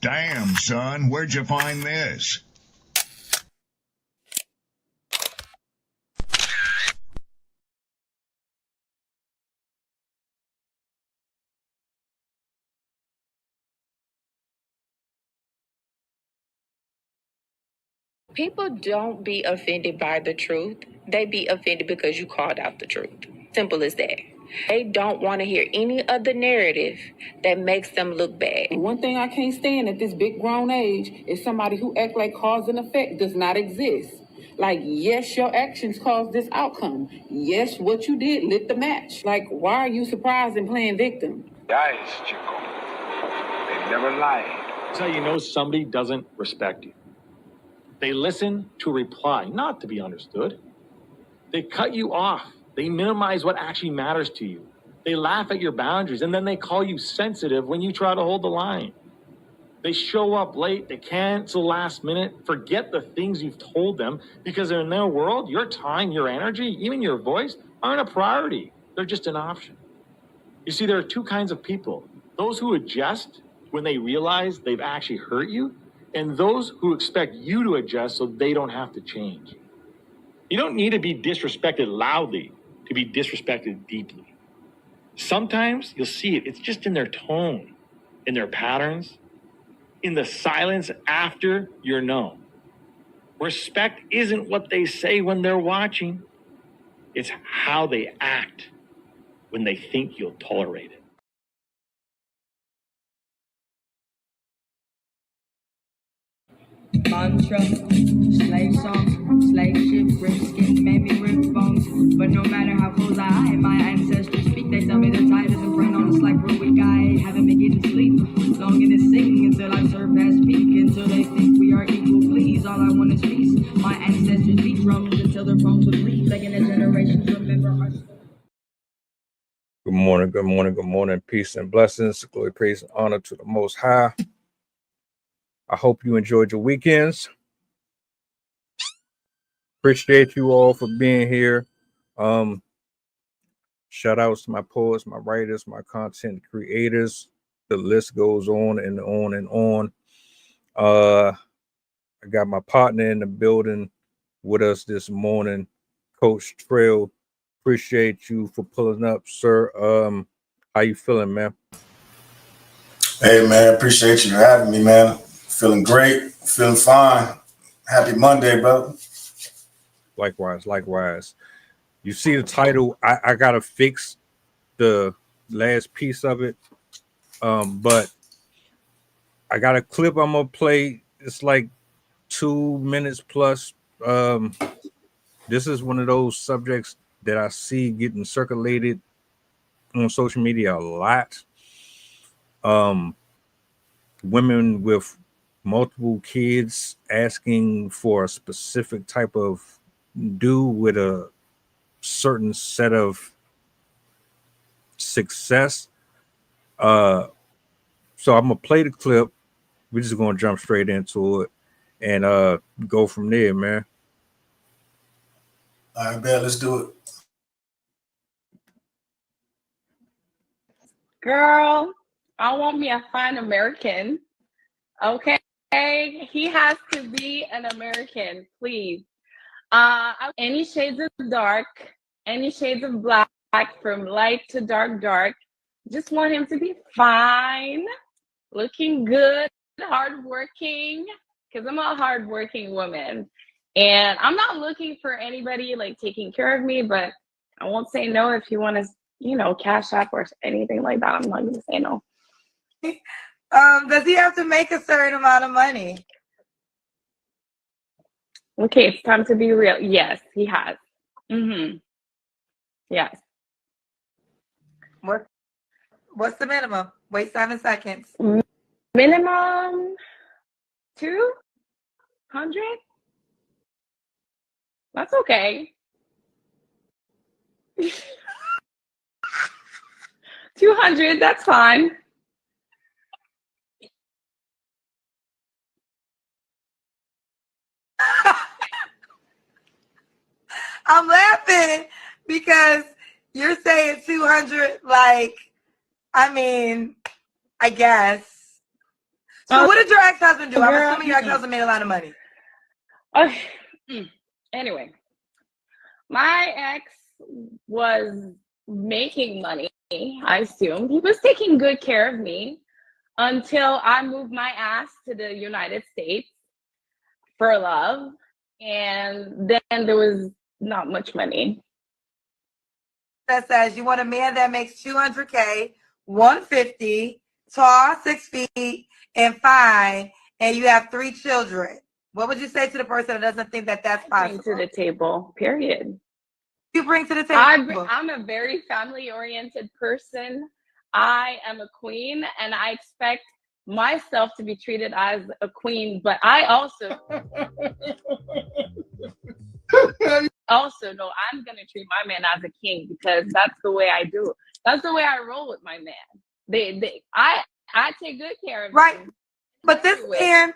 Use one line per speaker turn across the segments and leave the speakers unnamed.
Damn, son, where'd you find this?
People don't be offended by the truth. They be offended because you called out the truth. Simple as that. They don't want to hear any other narrative that makes them look bad.
One thing I can't stand at this big grown age is somebody who act like cause and effect does not exist. Like, yes, your actions caused this outcome. Yes, what you did lit the match. Like, why are you surprised and playing victim?
Guys, Chico, they never lied.
That's how you know somebody doesn't respect you. They listen to a reply, not to be understood. They cut you off. They minimize what actually matters to you. They laugh at your boundaries, and then they call you sensitive when you try to hold the line. They show up late, they cancel last minute, forget the things you've told them, because in their world, your time, your energy, even your voice aren't a priority. They're just an option. You see, there are two kinds of people. Those who adjust when they realize they've actually hurt you, and those who expect you to adjust so they don't have to change. You don't need to be disrespected loudly to be disrespected deeply. Sometimes you'll see it. It's just in their tone, in their patterns, in the silence after you're known. Respect isn't what they say when they're watching. It's how they act when they think you'll tolerate it.
Mantra, slave song, slave ship, rip skin, made me rip bones. But no matter how close I am, my ancestors speak. They tell me the tide isn't run on us like real weak. I haven't been getting sleep. Longing to sing until I surpass peak. Until they think we are equal, please. All I want is peace. My ancestors beat drums until their bones would bleed. Begging the generations remember our story.
Good morning, good morning, good morning. Peace and blessings. Glory, praise, and honor to the Most High. I hope you enjoyed your weekends. Appreciate you all for being here. Shout outs to my poets, my writers, my content creators. The list goes on and on and on. I got my partner in the building with us this morning, Coach Trail. Appreciate you for pulling up, sir. How you feeling, man?
Hey, man, appreciate you having me, man. Feeling great, feeling fine. Happy Monday, brother.
Likewise. You see the title, I gotta fix the last piece of it. But I got a clip I'm gonna play. It's like 2 minutes plus. This is one of those subjects that I see getting circulated on social media a lot. Women with multiple kids asking for a specific type of dude with a certain set of success. So I'm gonna play the clip. We're just gonna jump straight into it and go from there, man.
All right, man, let's do it.
Girl, I want me a fine American. Okay, he has to be an American, please. Any shades of dark, any shades of black, from light to dark. Just want him to be fine, looking good, hardworking, because I'm a hardworking woman. And I'm not looking for anybody like taking care of me, but I won't say no if you want to, cash app or anything like that. I'm not going to say no.
Does he have to make a certain amount of money?
Okay, it's time to be real. Yes, he has. Yes.
What's the minimum? Wait 7 seconds.
Minimum 200? That's okay. 200, that's fine.
I'm laughing because you're saying 200, like, I mean, I guess. So what did your ex-husband do? I'm
Girl,
assuming your ex-husband made a lot of money.
Okay. Anyway, my ex was making money, I assume. He was taking good care of me until I moved my ass to the United States for love. And then there was not much money.
That says you want a man that makes $200K, 150, tall, 6 feet, and fine, and you have 3 children. What would you say to the person that doesn't think that that's possible?
Bring to the table, period.
You bring to the table.
I'm a very family-oriented person. I am a queen, and I expect myself to be treated as a queen, but I also know I'm going to treat my man as a king, because that's the way I do. That's the way I roll with my man. I take good care of
right.
him.
But this man,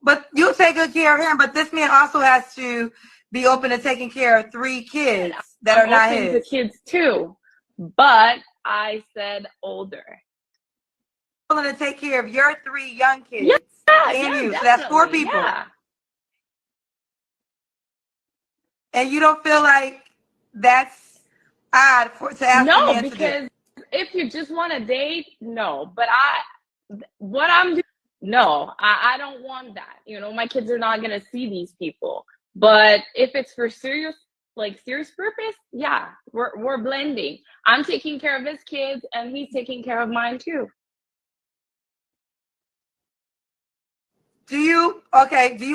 but you take good care of him, but this man also has to be open to taking care of 3 kids that are not his.
To kids too, but I said older.
Willing to take care of your 3 young kids and you. So that's 4 people.
Yeah.
And you don't feel like that's odd to ask a man to do?
Because if you just want to date, no. But what I'm doing, no, I don't want that. You know, my kids are not going to see these people. But if it's for serious purpose, yeah, we're blending. I'm taking care of his kids, and he's taking care of mine too.
Do you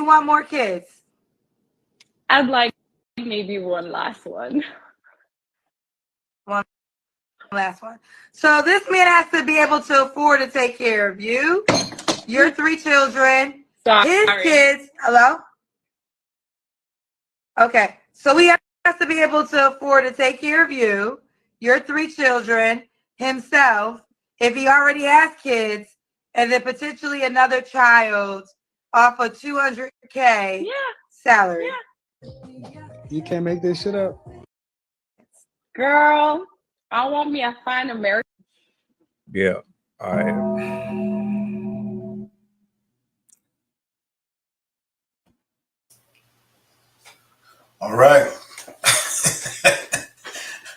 want more kids?
I'd like maybe one last one.
One last one. So this man has to be able to afford to take care of you, your 3 children, his kids. Hello? Okay. So he has to be able to afford to take care of you, your 3 children, himself, if he already has kids, and then potentially another child off a $200K salary.
Yeah.
You can't make this shit up.
Girl, I want me a fine American.
Yeah.
All right.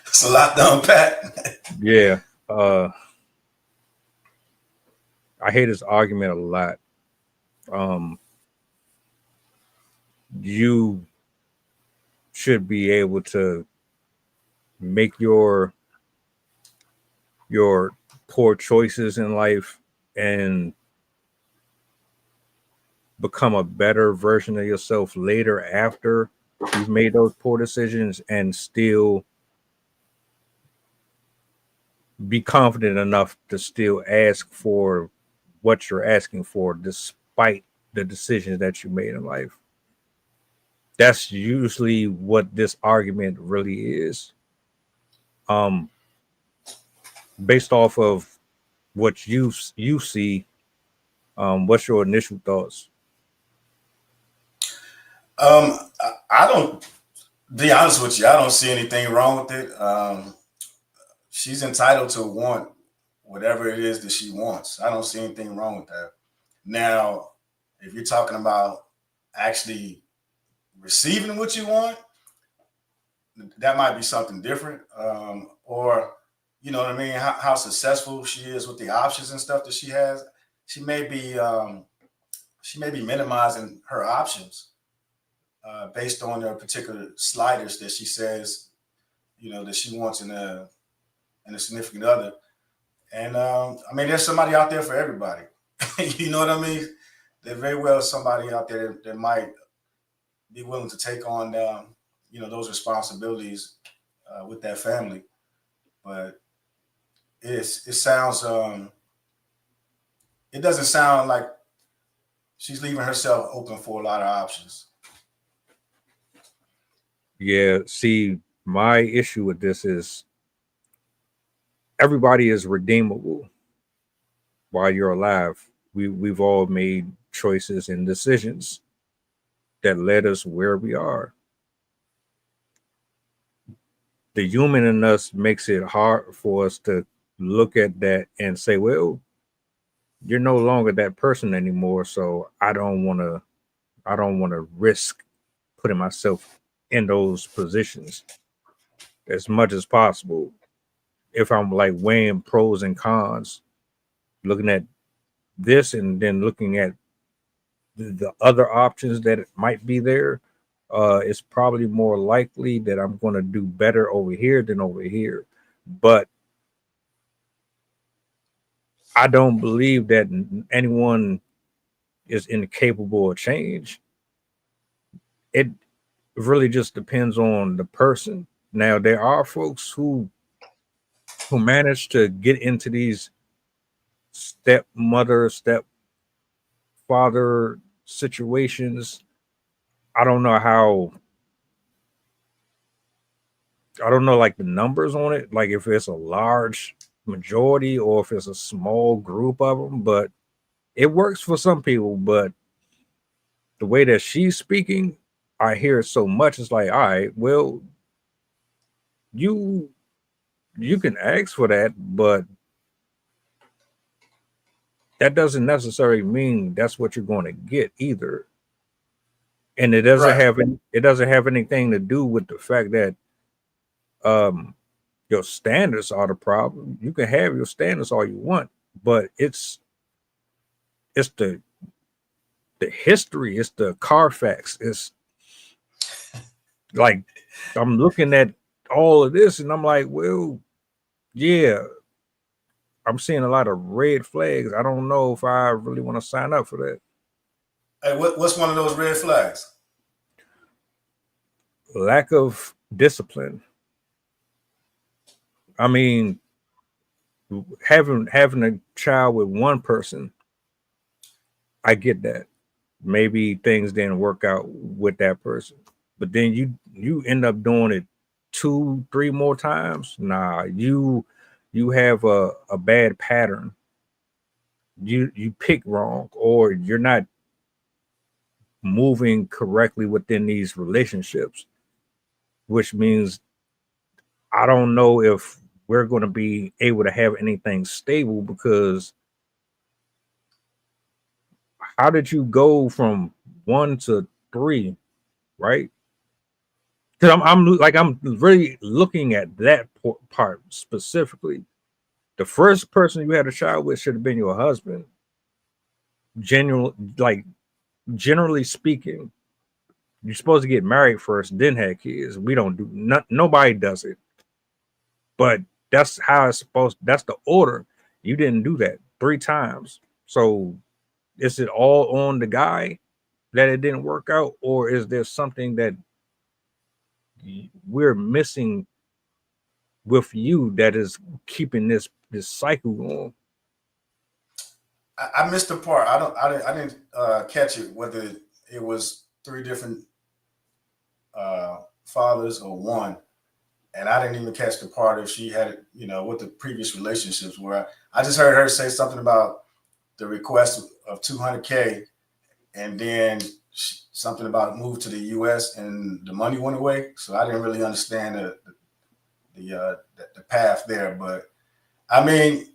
It's a lot to unpack.
Yeah. I hate this argument a lot. You should be able to make your poor choices in life and become a better version of yourself later after you've made those poor decisions, and still be confident enough to still ask for what you're asking for despite the decisions that you made in life. That's usually what this argument really is. Based off of what you see, what's your initial thoughts?
I don't, be honest with you, I don't see anything wrong with it. She's entitled to want whatever it is that she wants. I don't see anything wrong with that. Now, if you're talking about actually receiving what you want, that might be something different. Or, you know what I mean, how successful she is with the options and stuff that she has. She may be minimizing her options based on the particular sliders that she says, you know, that she wants in a significant other. And I mean, there's somebody out there for everybody. You know what I mean? There's very well somebody out there that might be willing to take on, you know, those responsibilities with that family. But it sounds, it doesn't sound like she's leaving herself open for a lot of options.
Yeah, see, my issue with this is everybody is redeemable while you're alive. We've all made choices and decisions that led us where we are. The human in us makes it hard for us to look at that and say, well, you're no longer that person anymore. So I don't want to risk putting myself in those positions as much as possible. If I'm like weighing pros and cons, looking at this and then looking at the other options that might be there, it's probably more likely that I'm going to do better over here than over here. But I don't believe that anyone is incapable of change. It really just depends on the person. Now there are folks who manage to get into these stepmother, stepfather situations. I don't know how I don't know like the numbers on it, like if it's a large majority or if it's a small group of them, but it works for some people. But the way that she's speaking, I hear it so much. It's like, all right, well, you you can ask for that, but that doesn't necessarily mean that's what you're going to get either. And
Right.
it doesn't have anything to do with the fact that um your standards are the problem. You can have your standards all you want, but it's the history, it's the Carfax. It's like I'm looking at all of this and I'm like, well, yeah, I'm seeing a lot of red flags. I don't know if I really want to sign up for that.
Hey, what's one of those red flags?
Lack of discipline. I mean, having a child with one person, I get that. Maybe things didn't work out with that person, but then you end up doing it two, three more times. Nah, you have a bad pattern. You pick wrong, or you're not moving correctly within these relationships, which means I don't know if we're going to be able to have anything stable because how did you go from one to three, right? Because I'm really looking at that part specifically. The first person you had a child with should have been your husband. Like generally speaking, you're supposed to get married first, then have kids. We don't do nobody does it, but that's how it's supposed. That's the order. You didn't do that three times. So is it all on the guy that it didn't work out, or is there something that we're missing with you that is keeping this cycle going?
I missed the part. I didn't catch it. Whether it was three different fathers or one, and I didn't even catch the part if she had, what the previous relationships were. I just heard her say something about the request of 200K, and then something about move to the U.S. and the money went away. So I didn't really understand the path there. But I mean,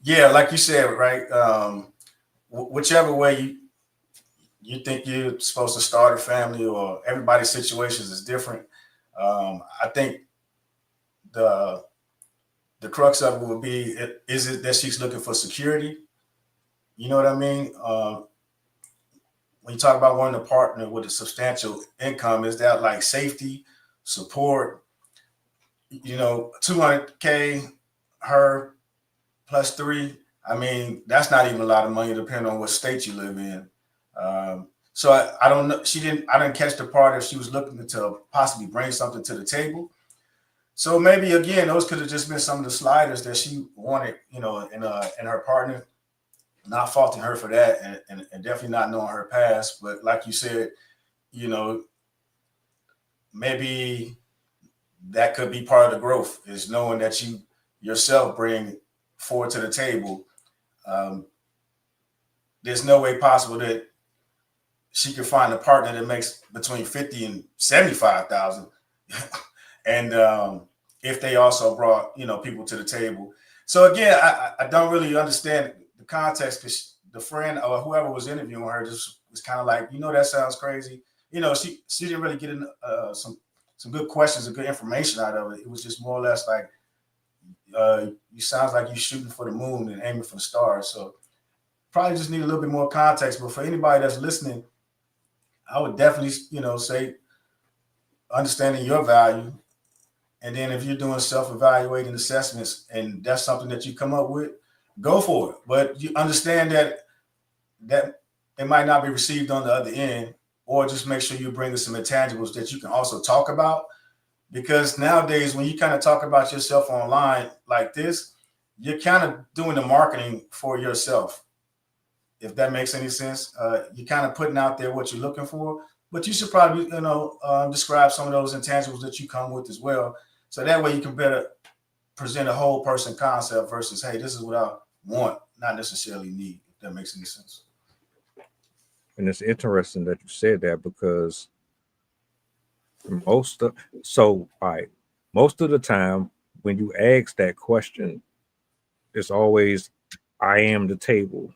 yeah, like you said, right? Whichever way you think you're supposed to start a family, or everybody's situations is different. I think the crux of it will be: is it that she's looking for security? You know what I mean? When you talk about wanting a partner with a substantial income, is that like safety, support? 200K, her plus three. I mean, that's not even a lot of money, depending on what state you live in. So I don't know. I didn't catch the part if she was looking to possibly bring something to the table. So maybe again, those could have just been some of the sliders that she wanted, in her partner. Not faulting her for that, and definitely not knowing her past. But like you said, maybe that could be part of the growth, is knowing that you yourself bring forward to the table. There's no way possible that she could find a partner that makes between 50 and 75,000. And if they also brought, people to the table. So again, I don't really understand the context because the friend or whoever was interviewing her just was kind of like, that sounds crazy. She didn't really get some good questions or good information out of it. It was just more or less like, you sounds like you're shooting for the moon and aiming for the stars. So probably just need a little bit more context. But for anybody that's listening, I would definitely, say understanding your value. And then if you're doing self-evaluating assessments and that's something that you come up with, go for it. But you understand that it might not be received on the other end, or just make sure you bring us some intangibles that you can also talk about. Because nowadays, when you kind of talk about yourself online like this, you're kind of doing the marketing for yourself. If that makes any sense, you're kind of putting out there what you're looking for, but you should probably, describe some of those intangibles that you come with as well. So that way you can better present a whole person concept versus, hey, this is what I want, not necessarily need, if that makes any sense.
And it's interesting that you said that because most of the time when you ask that question, it's always, I am the table.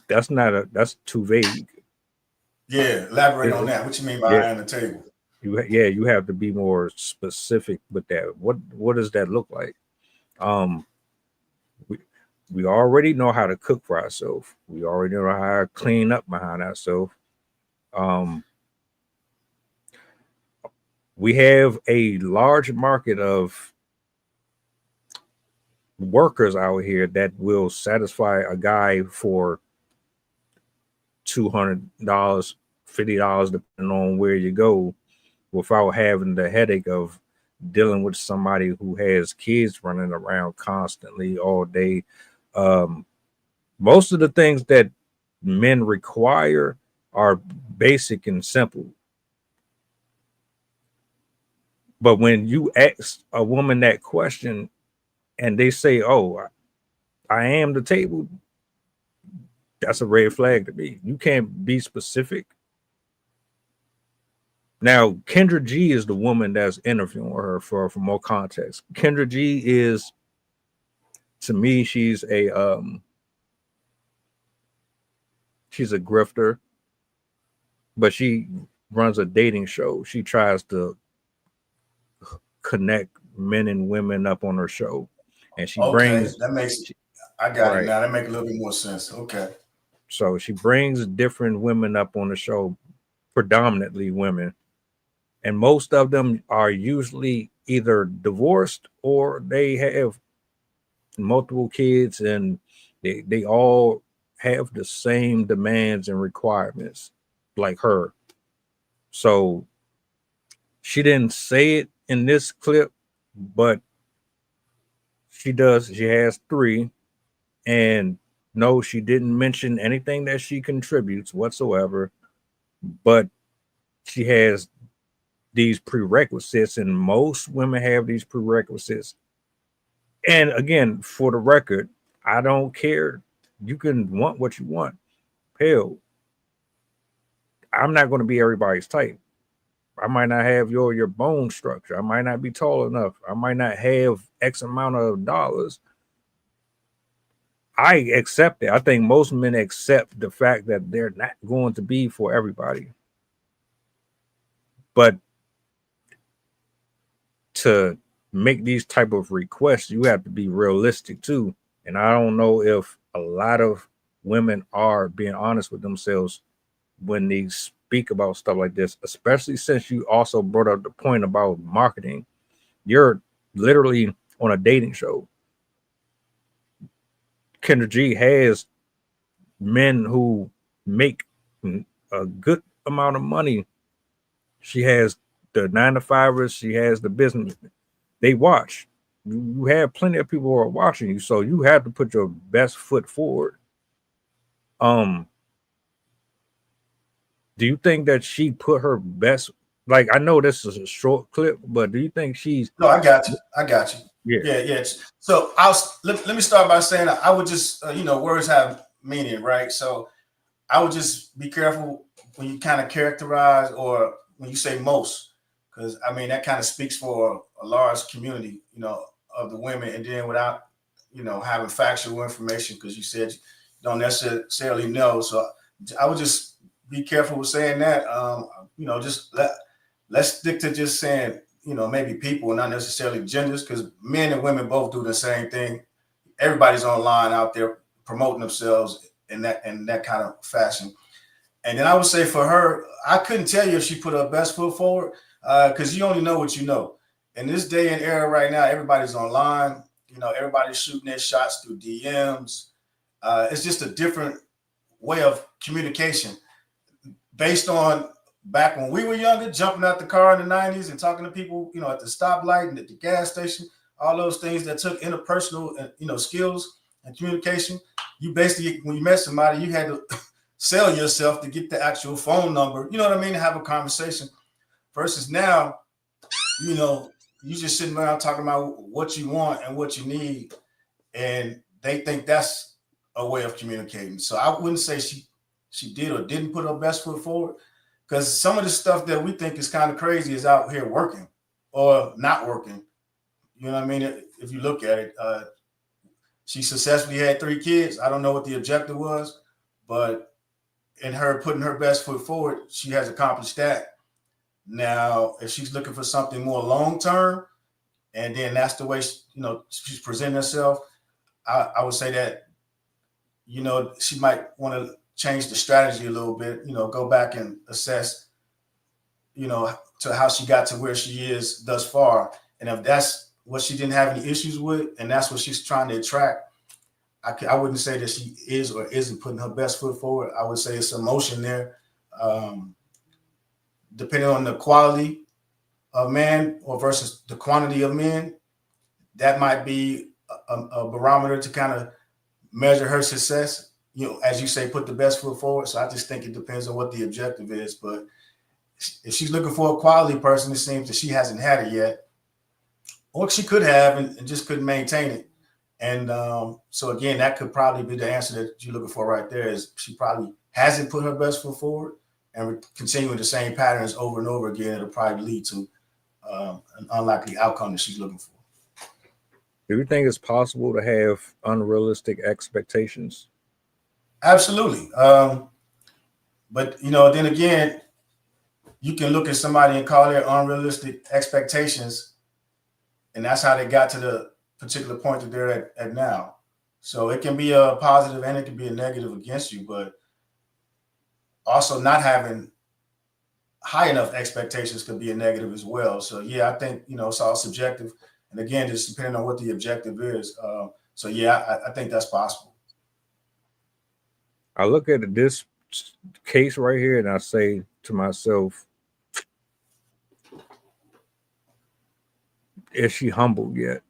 That's too vague.
Yeah, elaborate on that. What you mean by I am the table?
You have to be more specific with that. What does that look like? We already know how to cook for ourselves. We already know how to clean up behind ourselves. We have a large market of workers out here that will satisfy a guy for $200, $50, depending on where you go, without having the headache of dealing with somebody who has kids running around constantly all day. Most of the things that men require are basic and simple. But when you ask a woman that question and they say, oh, I am the table, that's a red flag to me. You can't be specific. Now, Kendra G is the woman that's interviewing her for more context. Kendra G is, to me, she's a grifter, but she runs a dating show. She tries to connect men and women up on her show, and she brings.
That makes. I got it now. That makes a little bit more sense. Okay.
So she brings different women up on the show, predominantly women, and most of them are usually either divorced or they have multiple kids, and they all have the same demands and requirements like her. So she didn't say it in this clip, but she does. She has 3, and no, she didn't mention anything that she contributes whatsoever, but she has these prerequisites, and most women have these prerequisites. And again, for the record, I don't care. You can want what you want. Hell, I'm not going to be everybody's type. I might not have your bone structure. I might not be tall enough. I might not have X amount of dollars. I accept it. I think most men accept the fact that they're not going to be for everybody. But to make these type of requests, you have to be realistic too. And I don't know if a lot of women are being honest with themselves when they speak about stuff like this, especially since you also brought up the point about marketing. You're literally on a dating show. Kendra G has men who make a good amount of money. She has the 9-to-5ers. She has the business. They watch. You have plenty of people who are watching you, so you have to put your best foot forward. Do you think that she put her best? Like, I know this is a short clip, but do you think she's?
No, I got you. Yeah. So let me start by saying I would just words have meaning, right? So I would just be careful when you kind of characterize or when you say most, because I mean that kind of speaks for a large community, of the women, and then without, having factual information, because you said you don't necessarily know. So I would just be careful with saying that. Just let's stick to just saying, maybe people, not necessarily genders, because men and women both do the same thing. Everybody's online out there promoting themselves in that kind of fashion. And then I would say for her, I couldn't tell you if she put her best foot forward, because you only know what you know. In this day and era right now, everybody's online. Everybody's shooting their shots through DMs. It's just a different way of communication based on back when we were younger, jumping out the car in the 90s and talking to people, at the stoplight and at the gas station, all those things that took interpersonal, skills and communication. You basically, when you met somebody, you had to sell yourself to get the actual phone number, you know what I mean, to have a conversation. Versus now, you just sitting around talking about what you want and what you need, and they think that's a way of communicating. So I wouldn't say she did or didn't put her best foot forward, because some of the stuff that we think is kind of crazy is out here working or not working. You know what I mean? If you look at it, she successfully had 3 kids. I don't know what the objective was, but in her putting her best foot forward, she has accomplished that. Now, if she's looking for something more long-term, and then that's the way she's presenting herself, I would say that, she might want to change the strategy a little bit, go back and assess, to how she got to where she is thus far. And if that's what she didn't have any issues with, and that's what she's trying to attract, I wouldn't say that she is or isn't putting her best foot forward. I would say it's emotion there. Depending on the quality of man or versus the quantity of men, that might be a barometer to kind of measure her success. As you say, put the best foot forward. So I just think it depends on what the objective is. But if she's looking for a quality person, it seems that she hasn't had it yet, or she could have and just couldn't maintain it. And so again, that could probably be the answer that you're looking for right there, is she probably hasn't put her best foot forward, and continuing the same patterns over and over again, it'll probably lead to an unlikely outcome that she's looking for.
Do you think it's possible to have unrealistic expectations?
Absolutely. But, then again, you can look at somebody and call their unrealistic expectations, and that's how they got to the particular point that they're at now. So it can be a positive and it can be a negative against you, but also not having high enough expectations could be a negative as well. So yeah, I think, it's all subjective. And again, just depending on what the objective is. So yeah, I think that's possible.
I look at this case right here and I say to myself, is she humbled yet?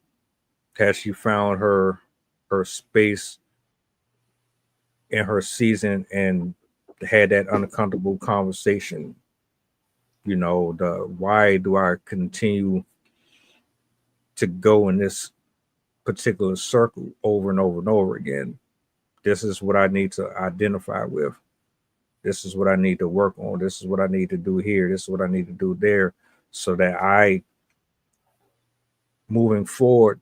Has she found her space in her season and had that uncomfortable conversation? Why do I continue to go in this particular circle over and over and over again? This is what I need to identify with. This is what I need to work on. This is what I need to do here. This is what I need to do there, so that I, moving forward,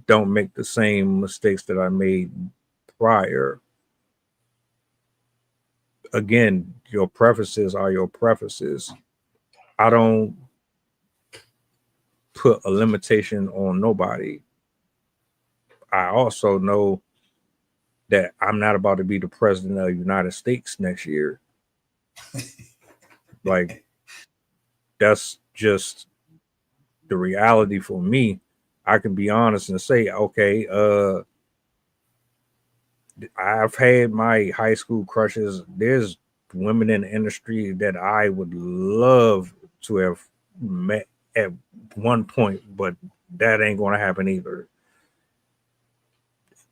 don't make the same mistakes that I made prior. Again, your preferences are your preferences. I don't put a limitation on nobody. I also know that I'm not about to be the president of the United States next year. Like, that's just the reality for me. I can be honest and say, okay, I've had my high school crushes. There's women in the industry that I would love to have met at one point, but that ain't going to happen either.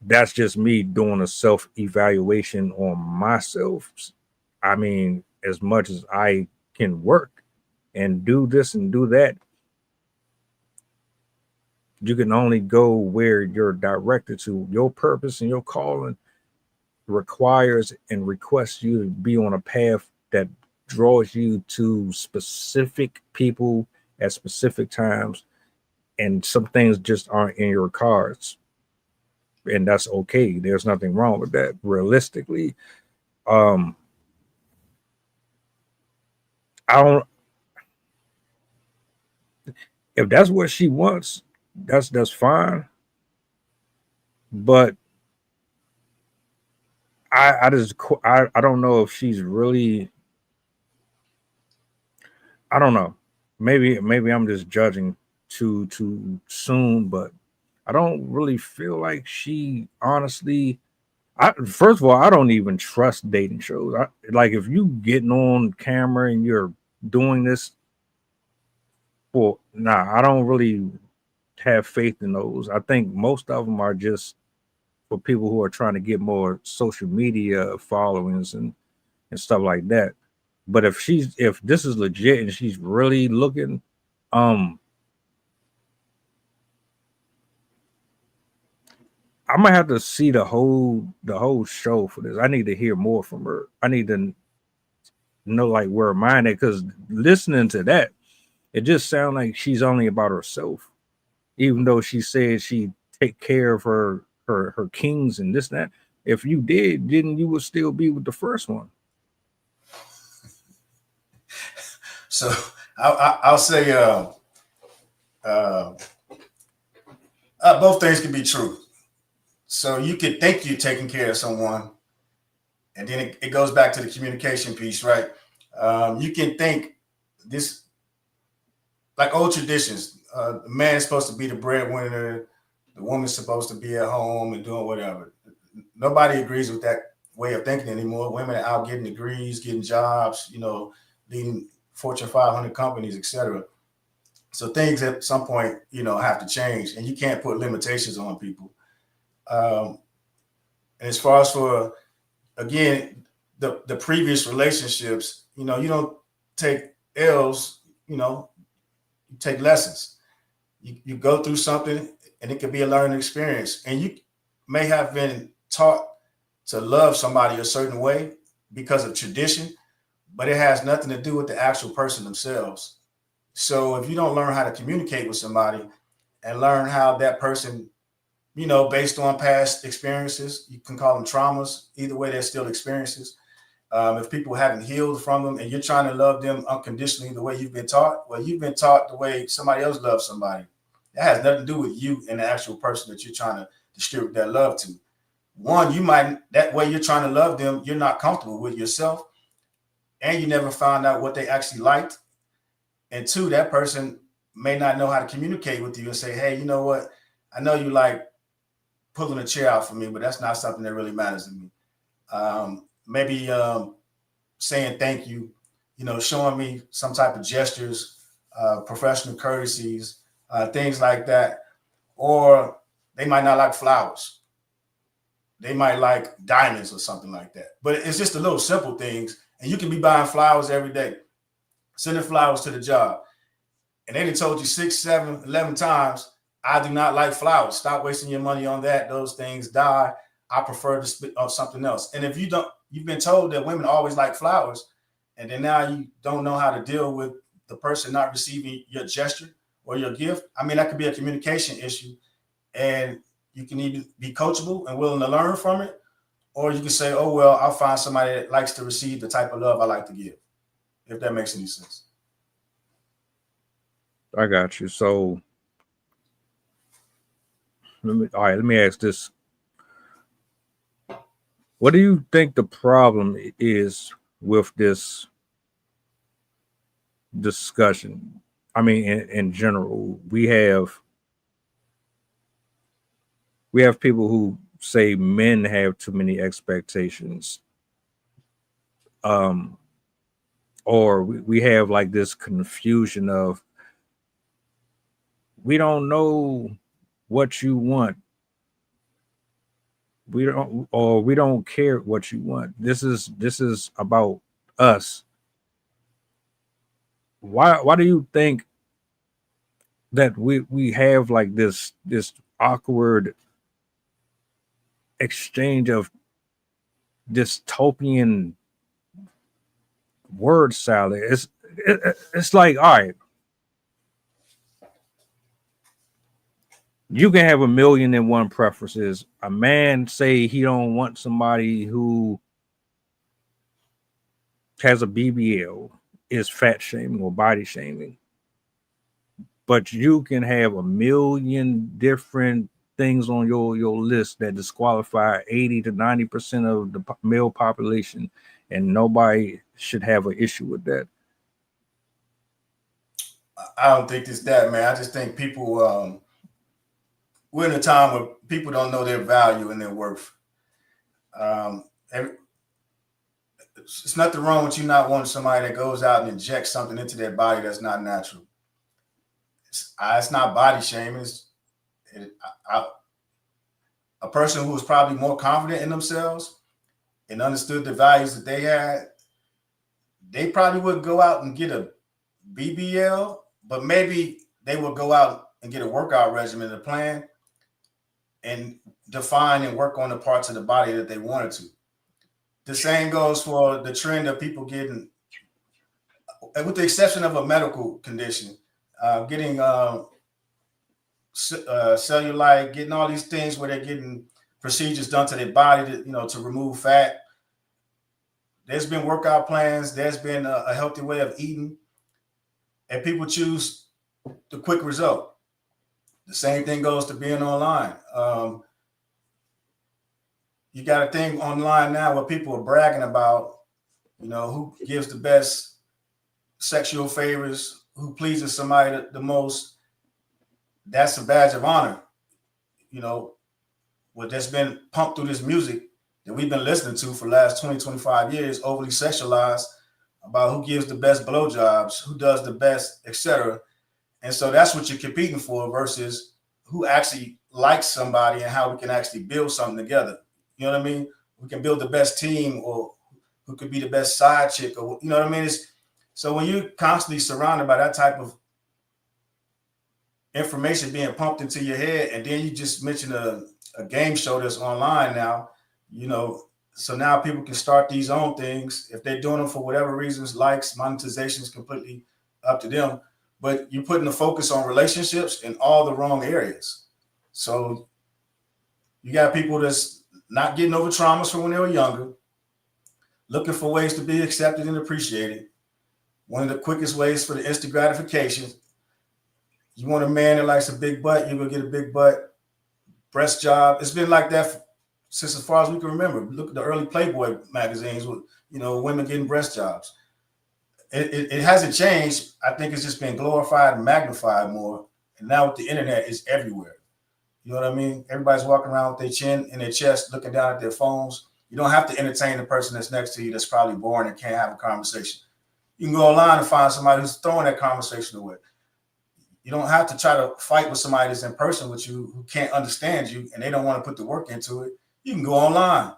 That's just me doing a self-evaluation on myself. I mean, as much as I can work and do this and do that, you can only go where you're directed to. Your purpose and your calling requires and requests you to be on a path that draws you to specific people at specific times and some things just aren't in your cards, and that's okay. There's nothing wrong with that. Realistically, um, I don't. If that's what she wants, that's fine. But I don't know if she's really. I don't know. Maybe I'm just judging too soon, but I don't really feel like she honestly. First of all, I don't even trust dating shows. Like if you getting on camera and you're doing this, well, nah, I don't really have faith in those. I think most of them are just for people who are trying to get more social media followings and stuff like that. But if this is legit and she's really looking, um, I'm gonna have to see the whole show for this. I need to hear more from her. I need to know like where her mind at, because listening to that, it just sounds like she's only about herself. Even though she said she take care of her kings and this and that. If you didn't you would still be with the first one.
So I'll say uh, both things can be true. So you could think you're taking care of someone, and then it goes back to the communication piece, right? You can think this, like old traditions. The man is supposed to be the breadwinner, the woman's supposed to be at home and doing whatever. Nobody agrees with that way of thinking anymore. Women are out getting degrees, getting jobs, leading Fortune 500 companies, etc. So things at some point, have to change, and you can't put limitations on people. Um, and as far as for, again, the previous relationships, you don't take L's, you take lessons. You go through something, and it could be a learning experience. And you may have been taught to love somebody a certain way because of tradition, but it has nothing to do with the actual person themselves. So if you don't learn how to communicate with somebody and learn how that person, based on past experiences, you can call them traumas. Either way, they're still experiences. If people haven't healed from them and you're trying to love them unconditionally the way you've been taught, well, you've been taught the way somebody else loves somebody. That has nothing to do with you and the actual person that you're trying to distribute that love to. One, that way you're trying to love them, you're not comfortable with yourself, and you never found out what they actually liked. And two, that person may not know how to communicate with you and say, hey, you know what? I know you like pulling a chair out for me, but that's not something that really matters to me. Maybe saying thank you, showing me some type of gestures, professional courtesies, things like that. Or they might not like flowers. They might like diamonds or something like that. But it's just the little simple things. And you can be buying flowers every day, sending flowers to the job. And they done told you 6, 7, 11 times, I do not like flowers. Stop wasting your money on that. Those things die. I prefer to spit on something else. And if you've been told that women always like flowers, and then now you don't know how to deal with the person not receiving your gesture or your gift. I mean, that could be a communication issue. And you can either be coachable and willing to learn from it, or you can say, oh, well, I'll find somebody that likes to receive the type of love I like to give, if that makes any sense.
I got you. So let me ask this. What do you think the problem is with this discussion? I mean, in general, we have people who say men have too many expectations, or we have like this confusion of we don't know what you want. We don't care what you want. This is about us. Why do you think that we have like this awkward exchange of dystopian word salad? It's like, all right, You can have 1,000,001 preferences. A man say he don't want somebody who has a BBL, is fat shaming or body shaming. But you can have 1,000,000 different things on your list that disqualify 80 to 90% of the male population, and nobody should have an issue with that.
I don't think it's that, man. I just think people, we're in a time where people don't know their value and their worth. It's nothing wrong with you not wanting somebody that goes out and injects something into their body that's not natural. It's not body shaming. A person who was probably more confident in themselves and understood the values that they had, they probably would go out and get a BBL, but maybe they would go out and get a workout regimen, a plan, and define and work on the parts of the body that they wanted to. The same goes for the trend of people getting, with the exception of a medical condition, getting cellulite, getting all these things where they're getting procedures done to their body to remove fat. There's been workout plans. There's been a healthy way of eating, and people choose the quick result. The same thing goes to being online. You got a thing online now where people are bragging about, who gives the best sexual favors, who pleases somebody the most. That's a badge of honor. What that's been pumped through this music that we've been listening to for the last 20, 25 years, overly sexualized, about who gives the best blowjobs, who does the best, etc. And so that's what you're competing for versus who actually likes somebody and how we can actually build something together. You know what I mean? We can build the best team, or who could be the best side chick, or you know what I mean? So when you're constantly surrounded by that type of information being pumped into your head, and then you just mentioned a game show that's online now, so now people can start these own things. If they're doing them for whatever reasons, likes, monetization is completely up to them. But you're putting the focus on relationships in all the wrong areas. So you got people that's not getting over traumas from when they were younger, looking for ways to be accepted and appreciated. One of the quickest ways for the instant gratification. You want a man that likes a big butt, you're going to get a big butt. Breast job. It's been like that since as far as we can remember. Look at the early Playboy magazines with, women getting breast jobs. It hasn't changed. I think it's just been glorified and magnified more. And now with the internet, it's everywhere. You know what I mean? Everybody's walking around with their chin in their chest, looking down at their phones. You don't have to entertain the person that's next to you that's probably boring and can't have a conversation. You can go online and find somebody who's throwing that conversation away. You don't have to try to fight with somebody that's in person with you who can't understand you and they don't want to put the work into it. You can go online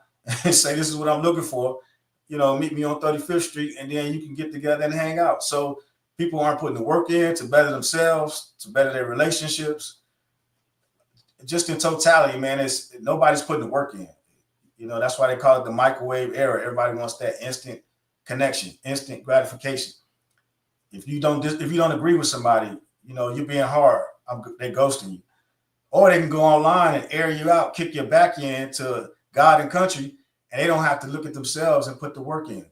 and say, this is what I'm looking for. Meet me on 35th Street, and then you can get together and hang out. So people aren't putting the work in to better themselves, to better their relationships. Just in totality, man, nobody's putting the work in. That's why they call it the microwave era. Everybody wants that instant connection, instant gratification. If you don't agree with somebody, you're being hard. They're ghosting you. Or they can go online and air you out, kick your back end to God and country, and they don't have to look at themselves and put the work in.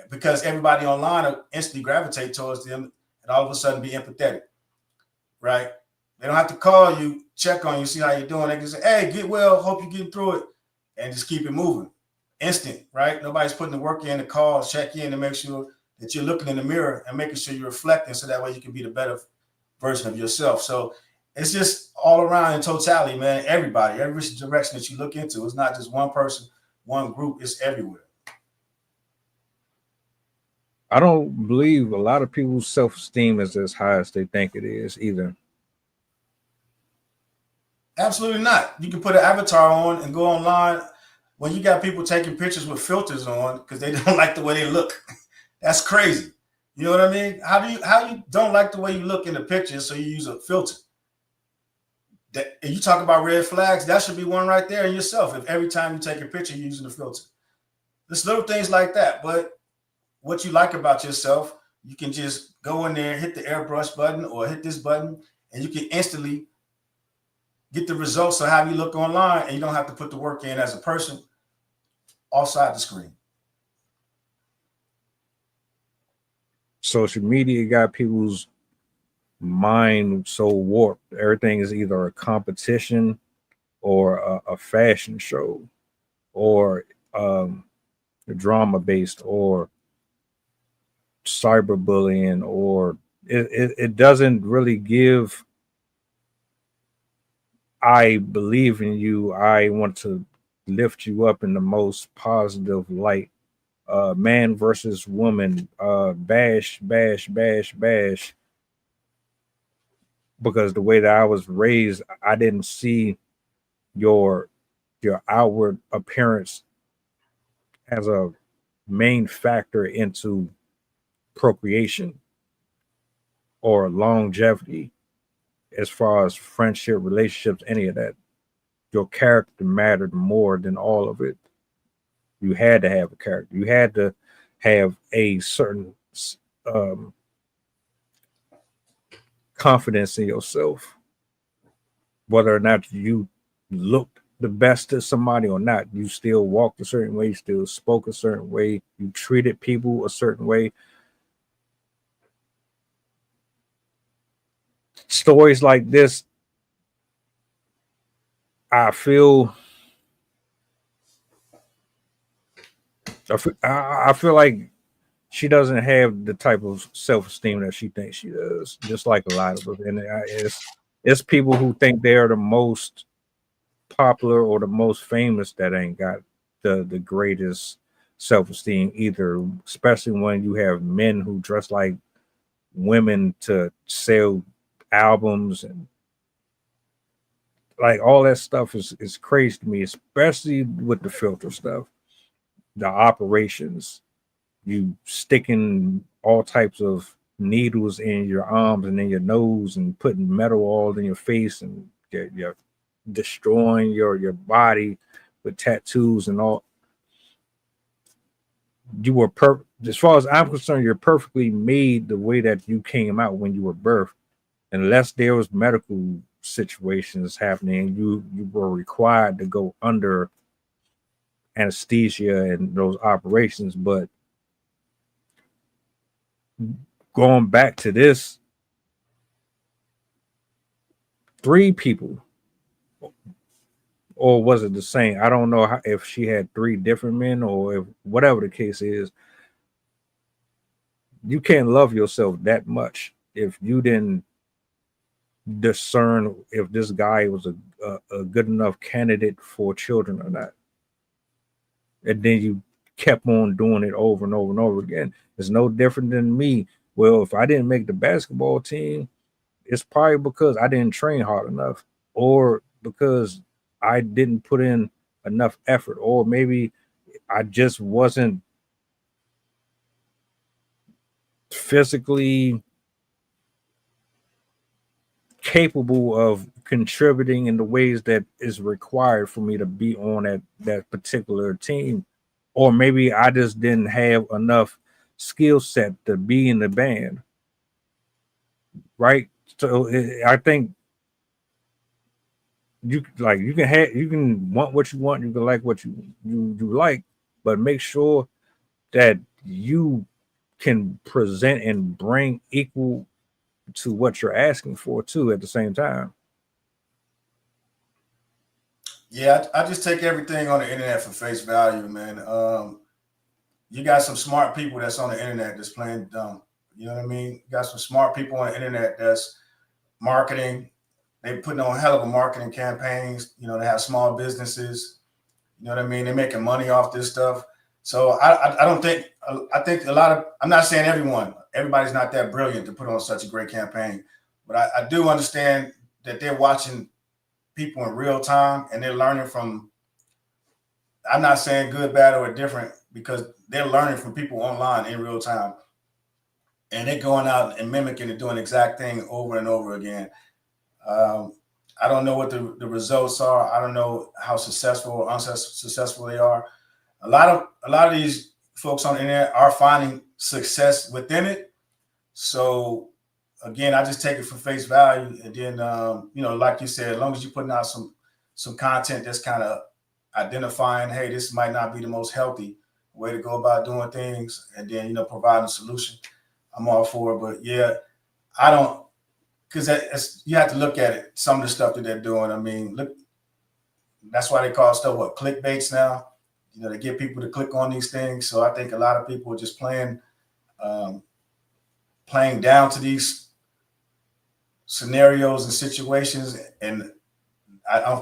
Because everybody online will instantly gravitate towards them and all of a sudden be empathetic, right? They don't have to call you, check on you, see how you're doing. They can say, hey, get well, hope you're getting through it, and just keep it moving. Instant, right? Nobody's putting the work in to call, check in to make sure that you're looking in the mirror and making sure you're reflecting so that way you can be the better version of yourself. So it's just all around in totality, man. Everybody, every direction that you look into, it's not just one person, one group, it's everywhere.
I don't believe a lot of people's self-esteem is as high as they think it is either.
Absolutely not. You can put an avatar on and go online. When you got people taking pictures with filters on because they don't like the way they look, that's crazy. You know what I mean? How you don't like the way you look in the picture, so you use a filter? And you talk about red flags, that should be one right there in yourself. If every time you take a picture, you're using a filter. There's little things like that. But what you like about yourself, you can just go in there, hit the airbrush button or hit this button, and you can instantly get the results of how you look online, and you don't have to put the work in as a person offside the screen.
Social media got people's mind so warped. Everything is either a competition or a fashion show or drama based or cyberbullying, or it doesn't really give I believe in you, I want to lift you up in the most positive light. Man versus woman, bash, bash, bash, bash. Because the way that I was raised, I didn't see your outward appearance as a main factor into procreation or longevity as far as friendship, relationships, any of that. Your character mattered more than all of it. You had to have a character. You had to have a certain confidence in yourself, whether or not you looked the best to somebody or not. You still walked a certain way, you still spoke a certain way, you treated people a certain way. Stories like this, I feel like she doesn't have the type of self-esteem that she thinks she does, just like a lot of us. And it's people who think they're the most popular or the most famous that ain't got the greatest self-esteem either, especially when you have men who dress like women to sell albums, and like all that stuff is crazy to me, especially with the filter stuff, the operations, you sticking all types of needles in your arms and in your nose and putting metal all in your face, and you're destroying your body with tattoos and all. You were as far as I'm concerned, you're perfectly made the way that you came out when you were birthed, unless there was medical situations happening. You were required to go under anesthesia and those operations. But going back to this, 3 people, or was it the same? I don't know if she had 3 different men, or if whatever the case is. You can't love yourself that much if you didn't discern if this guy was a good enough candidate for children or not. And then you kept on doing it over and over and over again. It's no different than me. Well, if I didn't make the basketball team, it's probably because I didn't train hard enough, or because I didn't put in enough effort, or maybe I just wasn't physically capable of contributing in the ways that is required for me to be on that particular team. Or maybe I just didn't have enough skill set to be in the band, right? So I think you can want what you want, you can like what you like, but make sure that you can present and bring equal to what you're asking for too at the same time.
Yeah, I just take everything on the internet for face value, man. You got some smart people that's on the internet that's playing dumb. You know what I mean? You got some smart people on the internet that's marketing. They putting on hell of a marketing campaigns. You know, they have small businesses. You know what I mean? They're making money off this stuff. So I don't think, I think a lot of, I'm not saying everybody's not that brilliant to put on such a great campaign, but I do understand that they're watching people in real time and they're learning from, I'm not saying good, bad, or different, because they're learning from people online in real time. And they're going out and mimicking and doing the exact thing over and over again. I don't know what the results are. I don't know how successful or unsuccessful they are. A lot of these folks on the internet are finding success within it. So again, I just take it for face value, and then you know, like you said, as long as you're putting out some content that's kind of identifying, hey, this might not be the most healthy way to go about doing things, and then, you know, providing a solution, I'm all for it. But yeah, I don't, because you have to look at it. Some of the stuff that they're doing, I mean, look, that's why they call stuff what, clickbaits now. You know, they get people to click on these things. So I think a lot of people are just playing down to these scenarios and situations, and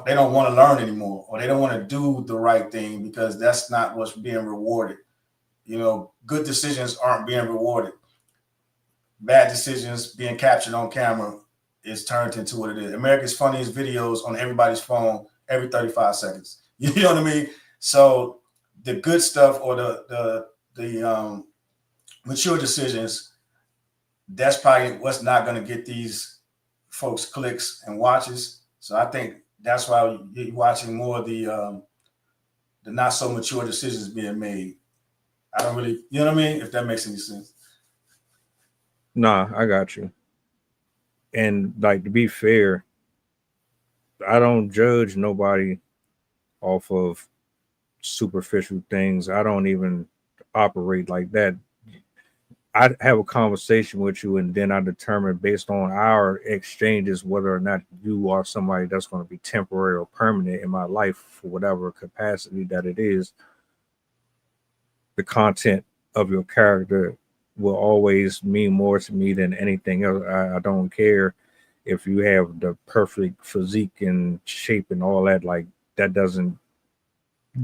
they don't want to learn anymore, or they don't want to do the right thing because that's not what's being rewarded. You know, good decisions aren't being rewarded. Bad decisions being captured on camera is turned into what it is. America's Funniest Videos on everybody's phone every 35 seconds. You know what I mean? So the good stuff, or the mature decisions, that's probably what's not going to get these folks clicks and watches. So I think that's why you're watching more of the not so mature decisions being made. I don't really, you know what I mean? If that makes any sense.
Nah, I got you. And like, to be fair, I don't judge nobody off of superficial things. I don't even operate like that. I have a conversation with you, and then I determine based on our exchanges whether or not you are somebody that's going to be temporary or permanent in my life for whatever capacity that it is. The content of your character will always mean more to me than anything else. I don't care if you have the perfect physique and shape and all that. Like, that doesn't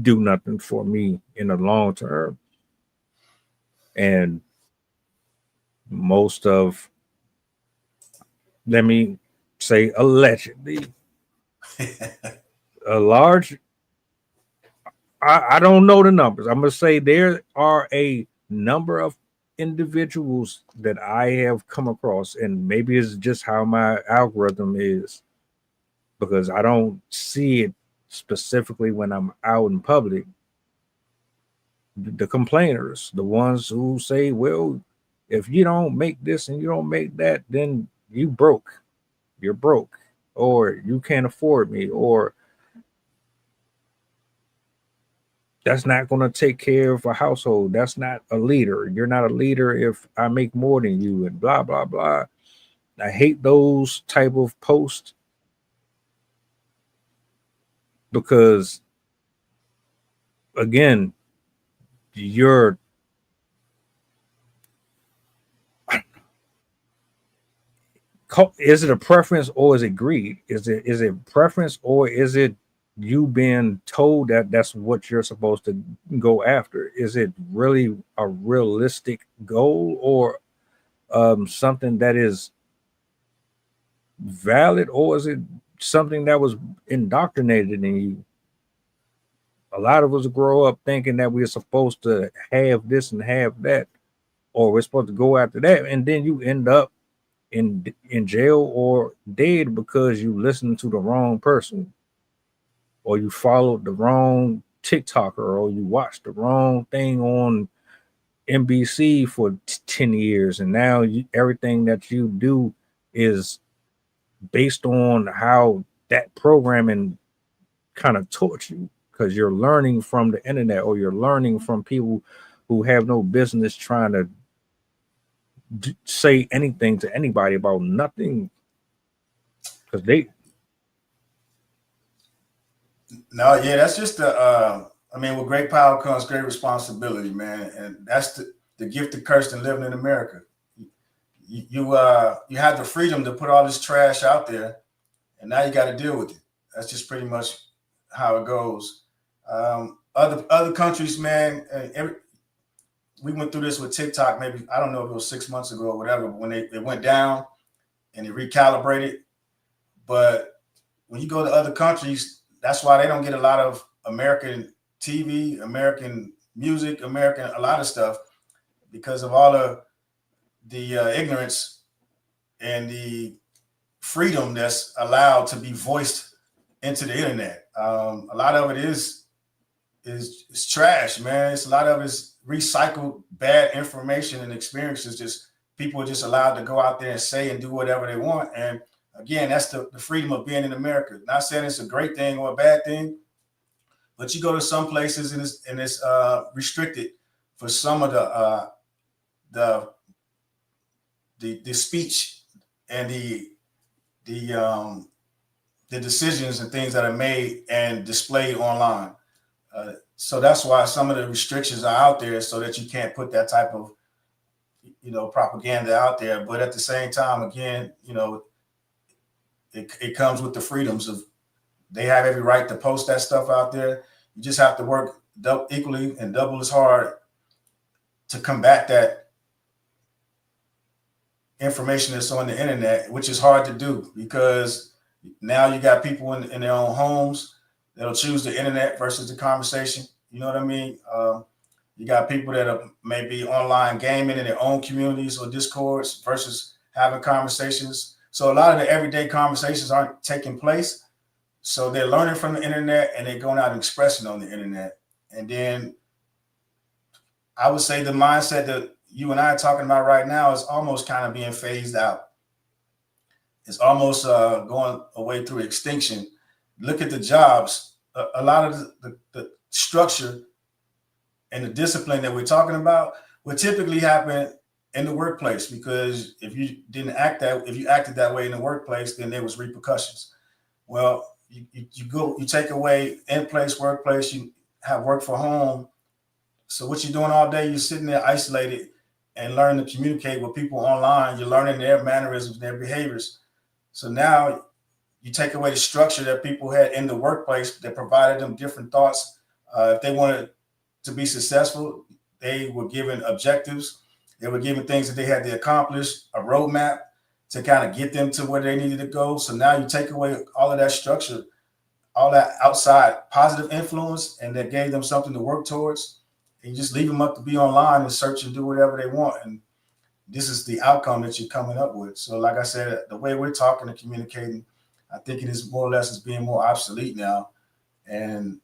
do nothing for me in the long term. And most of, let me say, allegedly, a large, I don't know the numbers. I'm going to say there are a number of individuals that I have come across, and maybe it's just how my algorithm is, because I don't see it specifically when I'm out in public. The complainers, the ones who say, well, if you don't make this and you don't make that, then you're broke, or you can't afford me, or that's not going to take care of a household. That's not a leader. You're not a leader if I make more than you, and blah, blah, blah. I hate those type of posts, because, again, is it a preference or is it greed? Is it preference, or is it you being told that that's what you're supposed to go after? Is it really a realistic goal, or something that is valid, or is it something that was indoctrinated in you? A lot of us grow up thinking that we're supposed to have this and have that, or we're supposed to go after that, and then you end up in jail or dead because you listened to the wrong person, or you followed the wrong TikToker, or you watched the wrong thing on NBC for 10 years, and now everything that you do is based on how that programming kind of taught you, because you're learning from the internet, or you're learning from people who have no business trying to say anything to anybody about nothing, because they.
No, yeah, that's just I mean, with great power comes great responsibility, man, and that's the gift of curse in living in America. You have the freedom to put all this trash out there, and now you got to deal with it. That's just pretty much how it goes. Other countries, man, we went through this with TikTok. Maybe, I don't know if it was 6 months ago or whatever, but when it went down and it recalibrated. But when you go to other countries, that's why they don't get a lot of American TV, American music, a lot of stuff, because of all of the ignorance and the freedom that's allowed to be voiced into the internet. A lot of it is trash, man. It's a lot of it's recycled bad information and experiences just people are just allowed to go out there and say and do whatever they want. And again, that's the freedom of being in America. Not saying it's a great thing or a bad thing, but you go to some places and it's restricted for some of the speech and the decisions and things that are made and displayed online. So that's why some of the restrictions are out there, so that you can't put that type of, propaganda out there. But at the same time, again, it comes with the freedoms of, they have every right to post that stuff out there. You just have to work equally and double as hard to combat that information that's on the internet, which is hard to do, because now you got people in their own homes that'll choose the internet versus the conversation. You know what I mean? You got people that are maybe online gaming in their own communities or discords versus having conversations. So a lot of the everyday conversations aren't taking place. So they're learning from the internet and they're going out and expressing on the internet. And then I would say the mindset that you and I are talking about right now is almost kind of being phased out. It's almost going away through extinction. Look at the jobs. A lot of the structure and the discipline that we're talking about would typically happen in the workplace, because if you acted that way in the workplace, then there was repercussions. Well, you take away in-place workplace, you have work for home. So what you're doing all day, you're sitting there isolated and learning to communicate with people online. You're learning their mannerisms, their behaviors. So now you take away the structure that people had in the workplace that provided them different thoughts. If they wanted to be successful, they were given objectives. They were given things that they had to accomplish, a roadmap to kind of get them to where they needed to go. So now you take away all of that structure, all that outside positive influence, and that gave them something to work towards. And you just leave them up to be online and search and do whatever they want. And this is the outcome that you're coming up with. So like I said, the way we're talking and communicating, I think it is more or less is being more obsolete now. And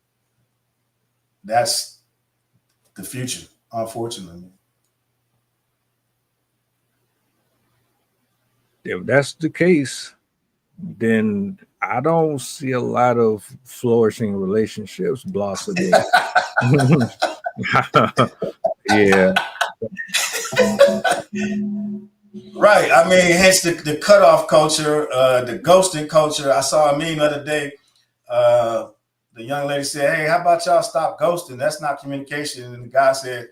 that's the future, unfortunately.
If that's the case, then I don't see a lot of flourishing relationships blossoming. Yeah.
Right. I mean, hence the cutoff culture, the ghosting culture. I saw a meme the other day. The young lady said, "Hey, how about y'all stop ghosting? That's not communication." And the guy said,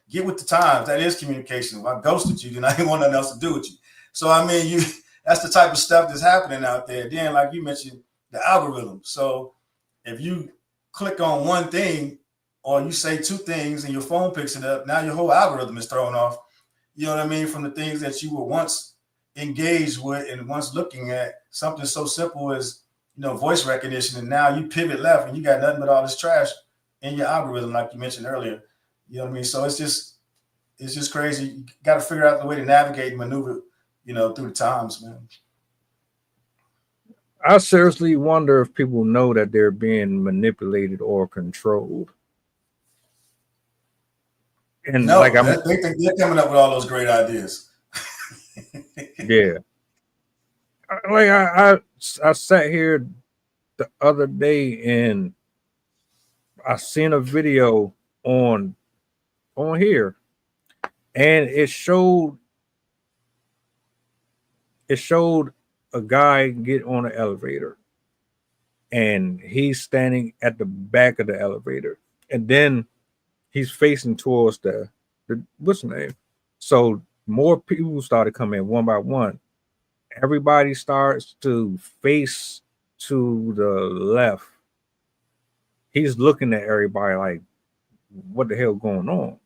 "Get with the times. That is communication. If I ghosted you, then I didn't want nothing else to do with you." So, I mean, that's the type of stuff that's happening out there. Then, like you mentioned, the algorithm. So if you click on one thing or you say two things and your phone picks it up, now your whole algorithm is thrown off. You know what I mean? From the things that you were once engaged with and once looking at, something so simple as, voice recognition. And now you pivot left and you got nothing but all this trash in your algorithm, like you mentioned earlier. You know what I mean? So it's just crazy. You got to figure out the way to navigate and maneuver, through the times, man.
I seriously wonder if people know that they're being manipulated or controlled. And
no,
like
they think they're coming up with all those great ideas.
Yeah. Like I sat here the other day and I seen a video on here, and it showed a guy get on an elevator, and he's standing at the back of the elevator, and then he's facing towards the what's the name? So more people started coming one by one. Everybody starts to face to the left. He's looking at everybody like, what the hell going on?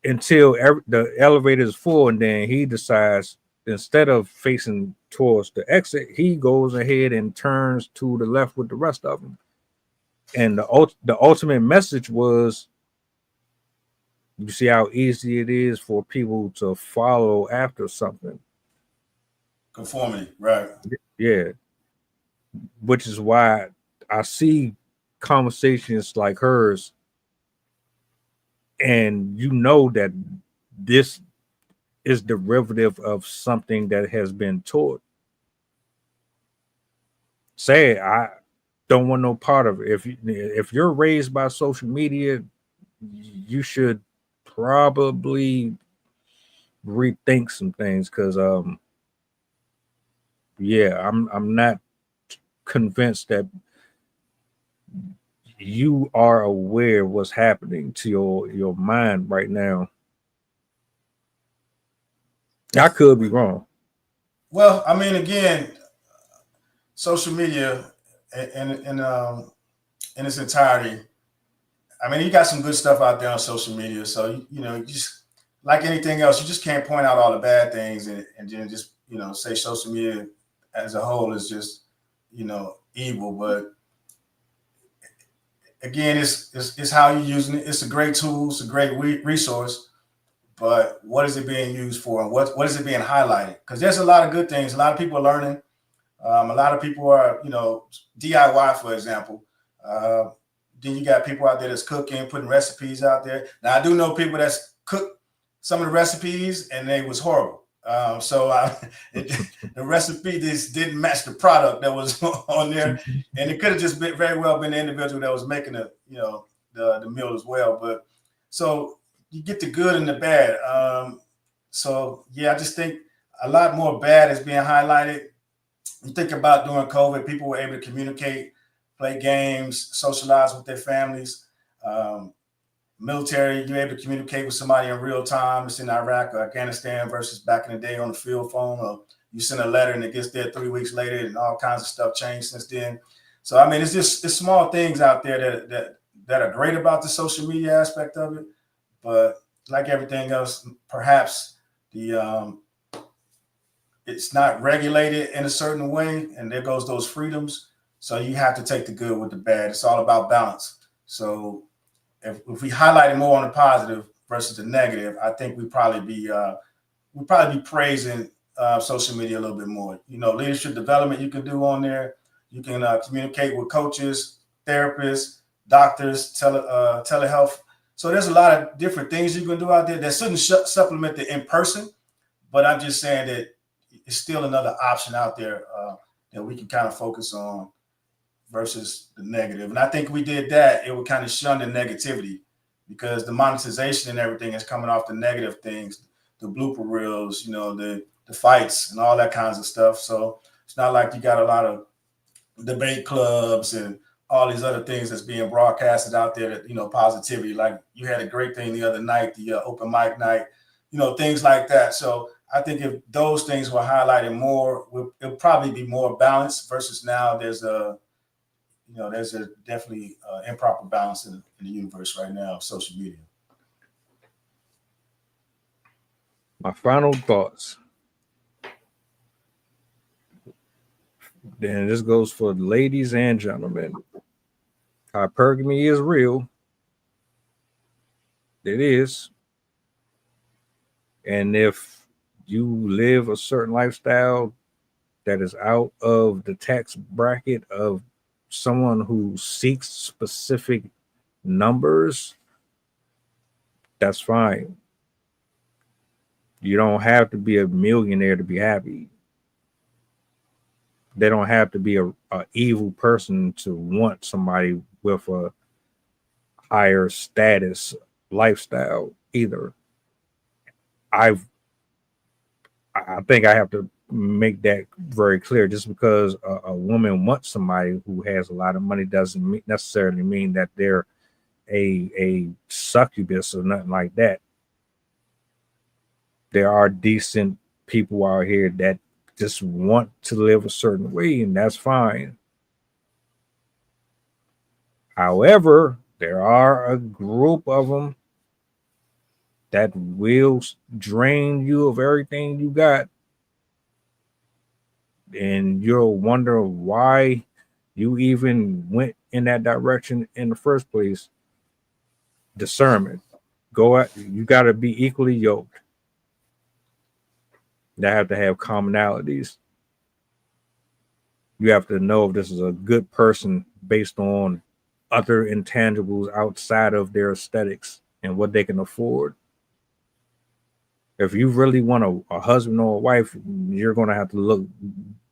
Until the elevator is full, and then he decides, instead of facing towards the exit, he goes ahead and turns to the left with the rest of them. And the ultimate message was, you see how easy it is for people to follow after something.
Conformity, right?
Yeah. Which is why I see conversations like hers, and that this is derivative of something that has been taught. Say, I don't want no part of it. If you're raised by social media, you should probably rethink some things, because yeah, I'm not convinced that you are aware of what's happening to your mind right now. I could be wrong.
Well, I mean, again, social media in its entirety. I mean, you got some good stuff out there on social media. So you just like anything else, you just can't point out all the bad things and then just say social media as a whole is just evil. But again, it's how you're using it. It's a great tool. It's a great resource. But what is it being used for, and what is it being highlighted? Because there's a lot of good things. A lot of people are learning. A lot of people are, DIY, for example. Then you got people out there that's cooking, putting recipes out there. Now, I do know people that's cooked some of the recipes and they was horrible. The recipe just didn't match the product that was on there, and it could have just very well been the individual that was making the meal as well. But so you get the good and the bad. I just think a lot more bad is being highlighted. You think about during COVID, people were able to communicate, play games, socialize with their families. Military, you're able to communicate with somebody in real time. It's in Iraq or Afghanistan versus back in the day on the field phone, or you send a letter and it gets there 3 weeks later, and all kinds of stuff changed since then. So, I mean, it's small things out there that are great about the social media aspect of it. But like everything else, perhaps it's not regulated in a certain way, and there goes those freedoms. So you have to take the good with the bad. It's all about balance. So if we highlight it more on the positive versus the negative, I think we'd probably be praising social media a little bit more. Leadership development you can do on there. You can communicate with coaches, therapists, doctors, telehealth. So there's a lot of different things you can do out there that shouldn't supplement the in-person. But I'm just saying that it's still another option out there that we can kind of focus on versus the negative. And I think we did that, it would kind of shun the negativity, because the monetization and everything is coming off the negative things, the blooper reels, the fights and all that kinds of stuff. So it's not like you got a lot of debate clubs and all these other things that's being broadcasted out there that, positivity. Like you had a great thing the other night, the open mic night, things like that. So I think if those things were highlighted more, it'll probably be more balanced versus now there's a definitely improper balance in the universe right now of social media.
My final thoughts. Then this goes for ladies and gentlemen. Hypergamy is real. It is. And if you live a certain lifestyle that is out of the tax bracket of someone who seeks specific numbers, that's fine. You don't have to be a millionaire to be happy. They don't have to be a evil person to want somebody with a higher status lifestyle either. I think I have to make that very clear. Just because a woman wants somebody who has a lot of money doesn't necessarily mean that they're a succubus or nothing like that. There are decent people out here that just want to live a certain way, and that's fine. However, there are a group of them that will drain you of everything you got, and you'll wonder why you even went in that direction in the first place. Discernment. Go out, you got to be equally yoked. They have to have commonalities. You have to know if this is a good person based on other intangibles outside of their aesthetics and what they can afford. If you really want a husband or a wife, you're going to have to look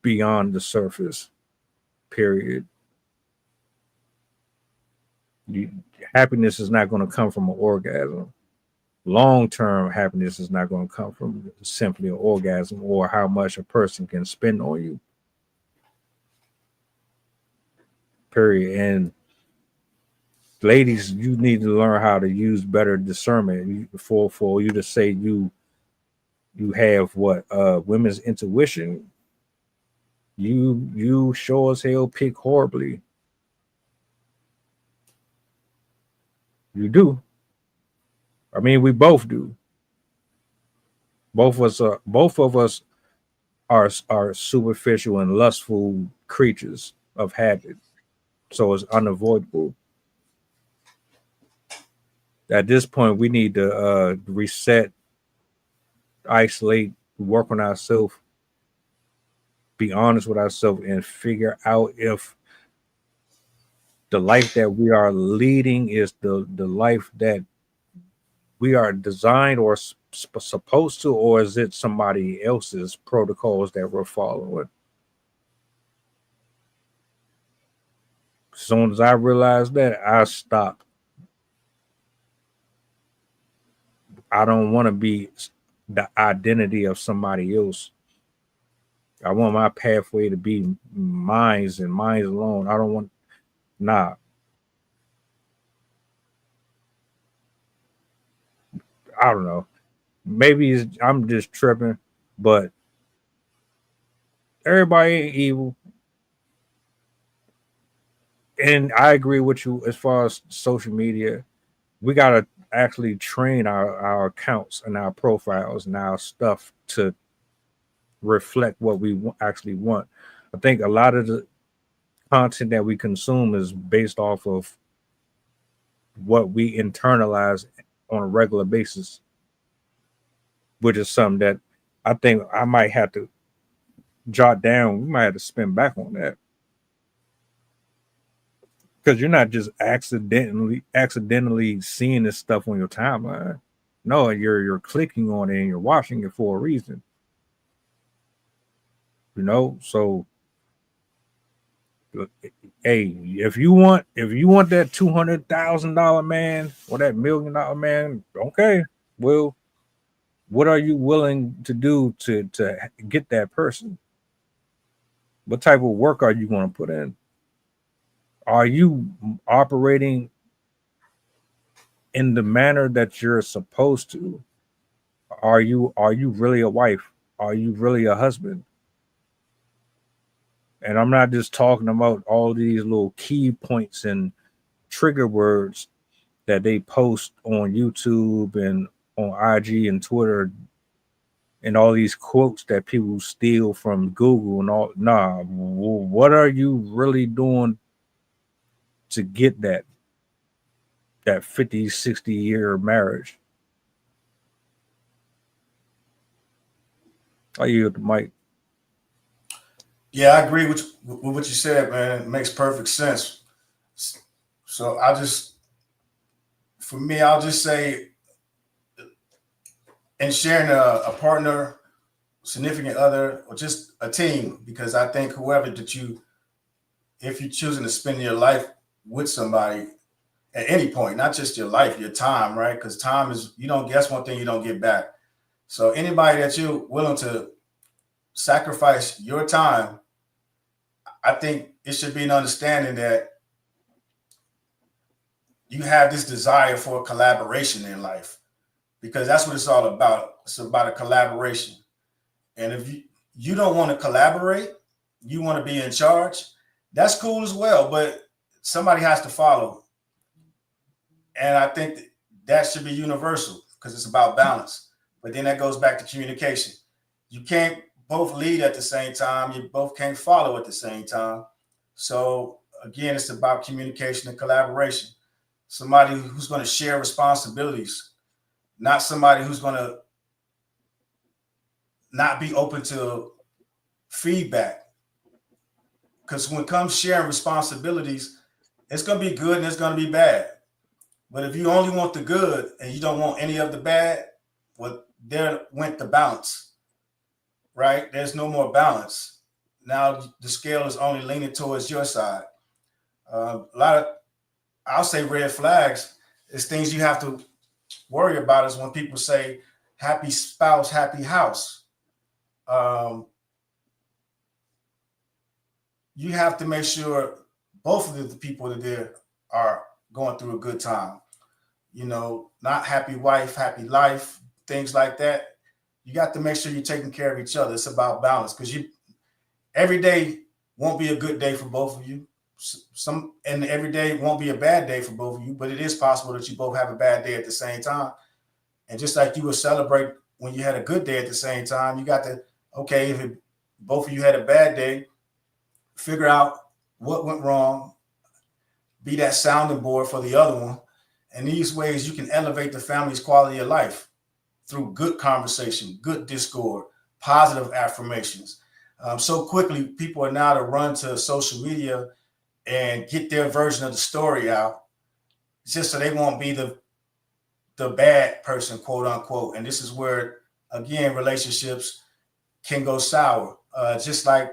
beyond the surface. Period. You, happiness is not going to come from an orgasm. Long-term happiness is not going to come from simply an orgasm or how much a person can spend on you. Period. And ladies, you need to learn how to use better discernment. For you to say you have what women's intuition, you sure as hell pick horribly. You do. I mean, we both do. Both of us are superficial and lustful creatures of habit. So it's unavoidable. At this point, we need to reset, isolate, work on ourselves, be honest with ourselves, and figure out if the life that we are leading is the life that we are designed or supposed to, or is it somebody else's protocols that we're following? As soon as I realized that, I stopped. I don't want to be the identity of somebody else. I want my pathway to be mine and mine alone. I don't want, nah. I don't know. Maybe I'm just tripping, but everybody ain't evil. And I agree with you as far as social media. We got to actually train our accounts and our profiles and our stuff to reflect what we actually want. I think a lot of the content that we consume is based off of what we internalize on a regular basis, which is something that I think I might have to jot down. We might have to spin back on that. Because you're not just accidentally seeing this stuff on your timeline. No, you're clicking on it and you're watching it for a reason. You know, so hey, if you want that $200,000 man or that $1 million man, okay, well, what are you willing to do to get that person? What type of work are you going to put in? Are you operating in the manner that you're supposed to? Are you really a wife? Are you really a husband? And I'm not just talking about all these little key points and trigger words that they post on YouTube and on IG and Twitter and all these quotes that people steal from Google and all. Nah, what are you really doing to get that 50, 60-year marriage? I yield the mic.
Yeah, I agree with what you said, man. It makes perfect sense. So I'll just say, in sharing a partner, significant other, or just a team, because I think whoever if you're choosing to spend your life with somebody at any point, not just your life, your time, right? Because time is, that's one thing you don't get back. So anybody that you're willing to sacrifice your time, I think it should be an understanding that you have this desire for collaboration in life, because that's what it's all about. It's about a collaboration. And if you don't want to collaborate, you want to be in charge, that's cool as well, but somebody has to follow. And I think that should be universal because it's about balance. But then that goes back to communication. You can't both lead at the same time. You both can't follow at the same time. So again, it's about communication and collaboration. Somebody who's going to share responsibilities, not somebody who's going to not be open to feedback. Because when it comes sharing responsibilities, it's going to be good and it's going to be bad. But if you only want the good and you don't want any of the bad, Well, there went the balance, right? There's no more balance. Now the scale is only leaning towards your side. A lot of, I'll say, red flags is things you have to worry about is when people say happy spouse, happy house. You have to make sure both of the people that are there are going through a good time. You know, not happy wife, happy life, things like that. You got to make sure you're taking care of each other. It's about balance, because every day won't be a good day for both of you. And every day won't be a bad day for both of you, but it is possible that you both have a bad day at the same time. And just like you would celebrate when you had a good day at the same time, you got to, okay, if both of you had a bad day, figure out what went wrong, be that sounding board for the other one. And these ways you can elevate the family's quality of life through good conversation, good discord, positive affirmations. So quickly, people are now to run to social media and get their version of the story out, just so they won't be the bad person, quote unquote. And this is where, again, relationships can go sour. Just like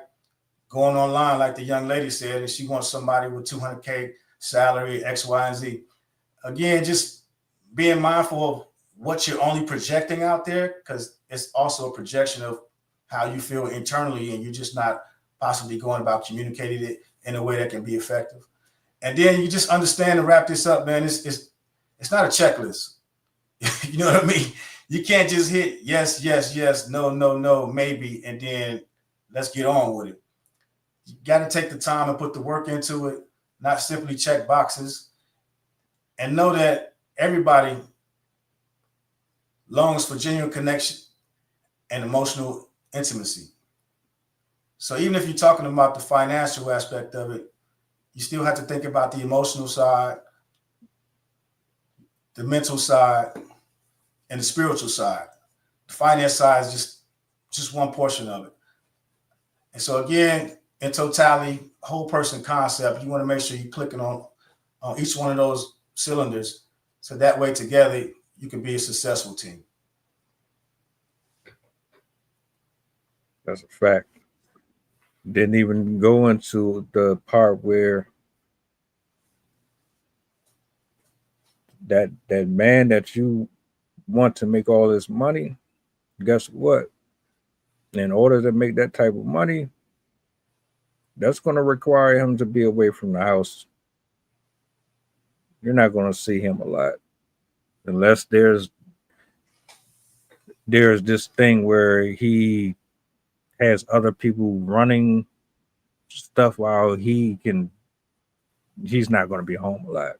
going online, like the young lady said, and she wants somebody with 200K salary, X, Y, and Z. Again, just being mindful of what you're only projecting out there, because it's also a projection of how you feel internally, and you're just not possibly going about communicating it in a way that can be effective. And then you just understand, and wrap this up, man, it's not a checklist. You know what I mean? You can't just hit yes, yes, yes, no, no, no, maybe, and then let's get on with it. You got to take the time and put the work into it, not simply check boxes, and know that everybody longs for genuine connection and emotional intimacy. So even if you're talking about the financial aspect of it, you still have to think about the emotional side, the mental side, and the spiritual side. The finance side is just one portion of it. And so again, in totality, whole person concept, you want to make sure you're clicking on each one of those cylinders, so that way together you can be a successful team.
That's a fact. Didn't even go into the part where that man that you want to make all this money, guess what? In order to make that type of money, that's going to require him to be away from the house. You're not going to see him a lot unless there's this thing where he has other people running stuff while he's not going to be home a lot,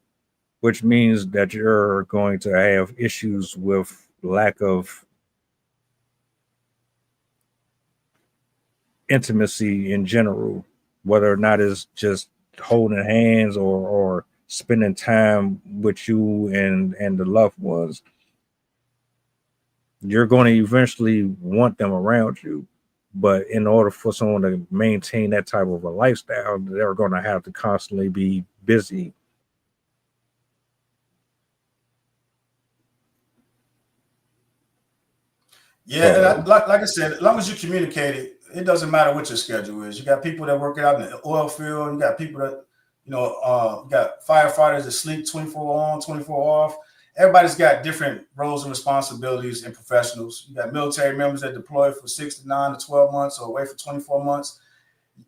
which means that you're going to have issues with lack of intimacy in general, whether or not it's just holding hands or spending time with you and the loved ones. You're going to eventually want them around you. But in order for someone to maintain that type of a lifestyle, they're going to have to constantly be busy.
Yeah, and like I said, as long as you communicate it, it doesn't matter what your schedule is. You got people that work out in the oil field. You got people that, you got firefighters that sleep 24 on, 24 off. Everybody's got different roles and responsibilities and professionals. You got military members that deploy for 6 to 9 to 12 months or away for 24 months.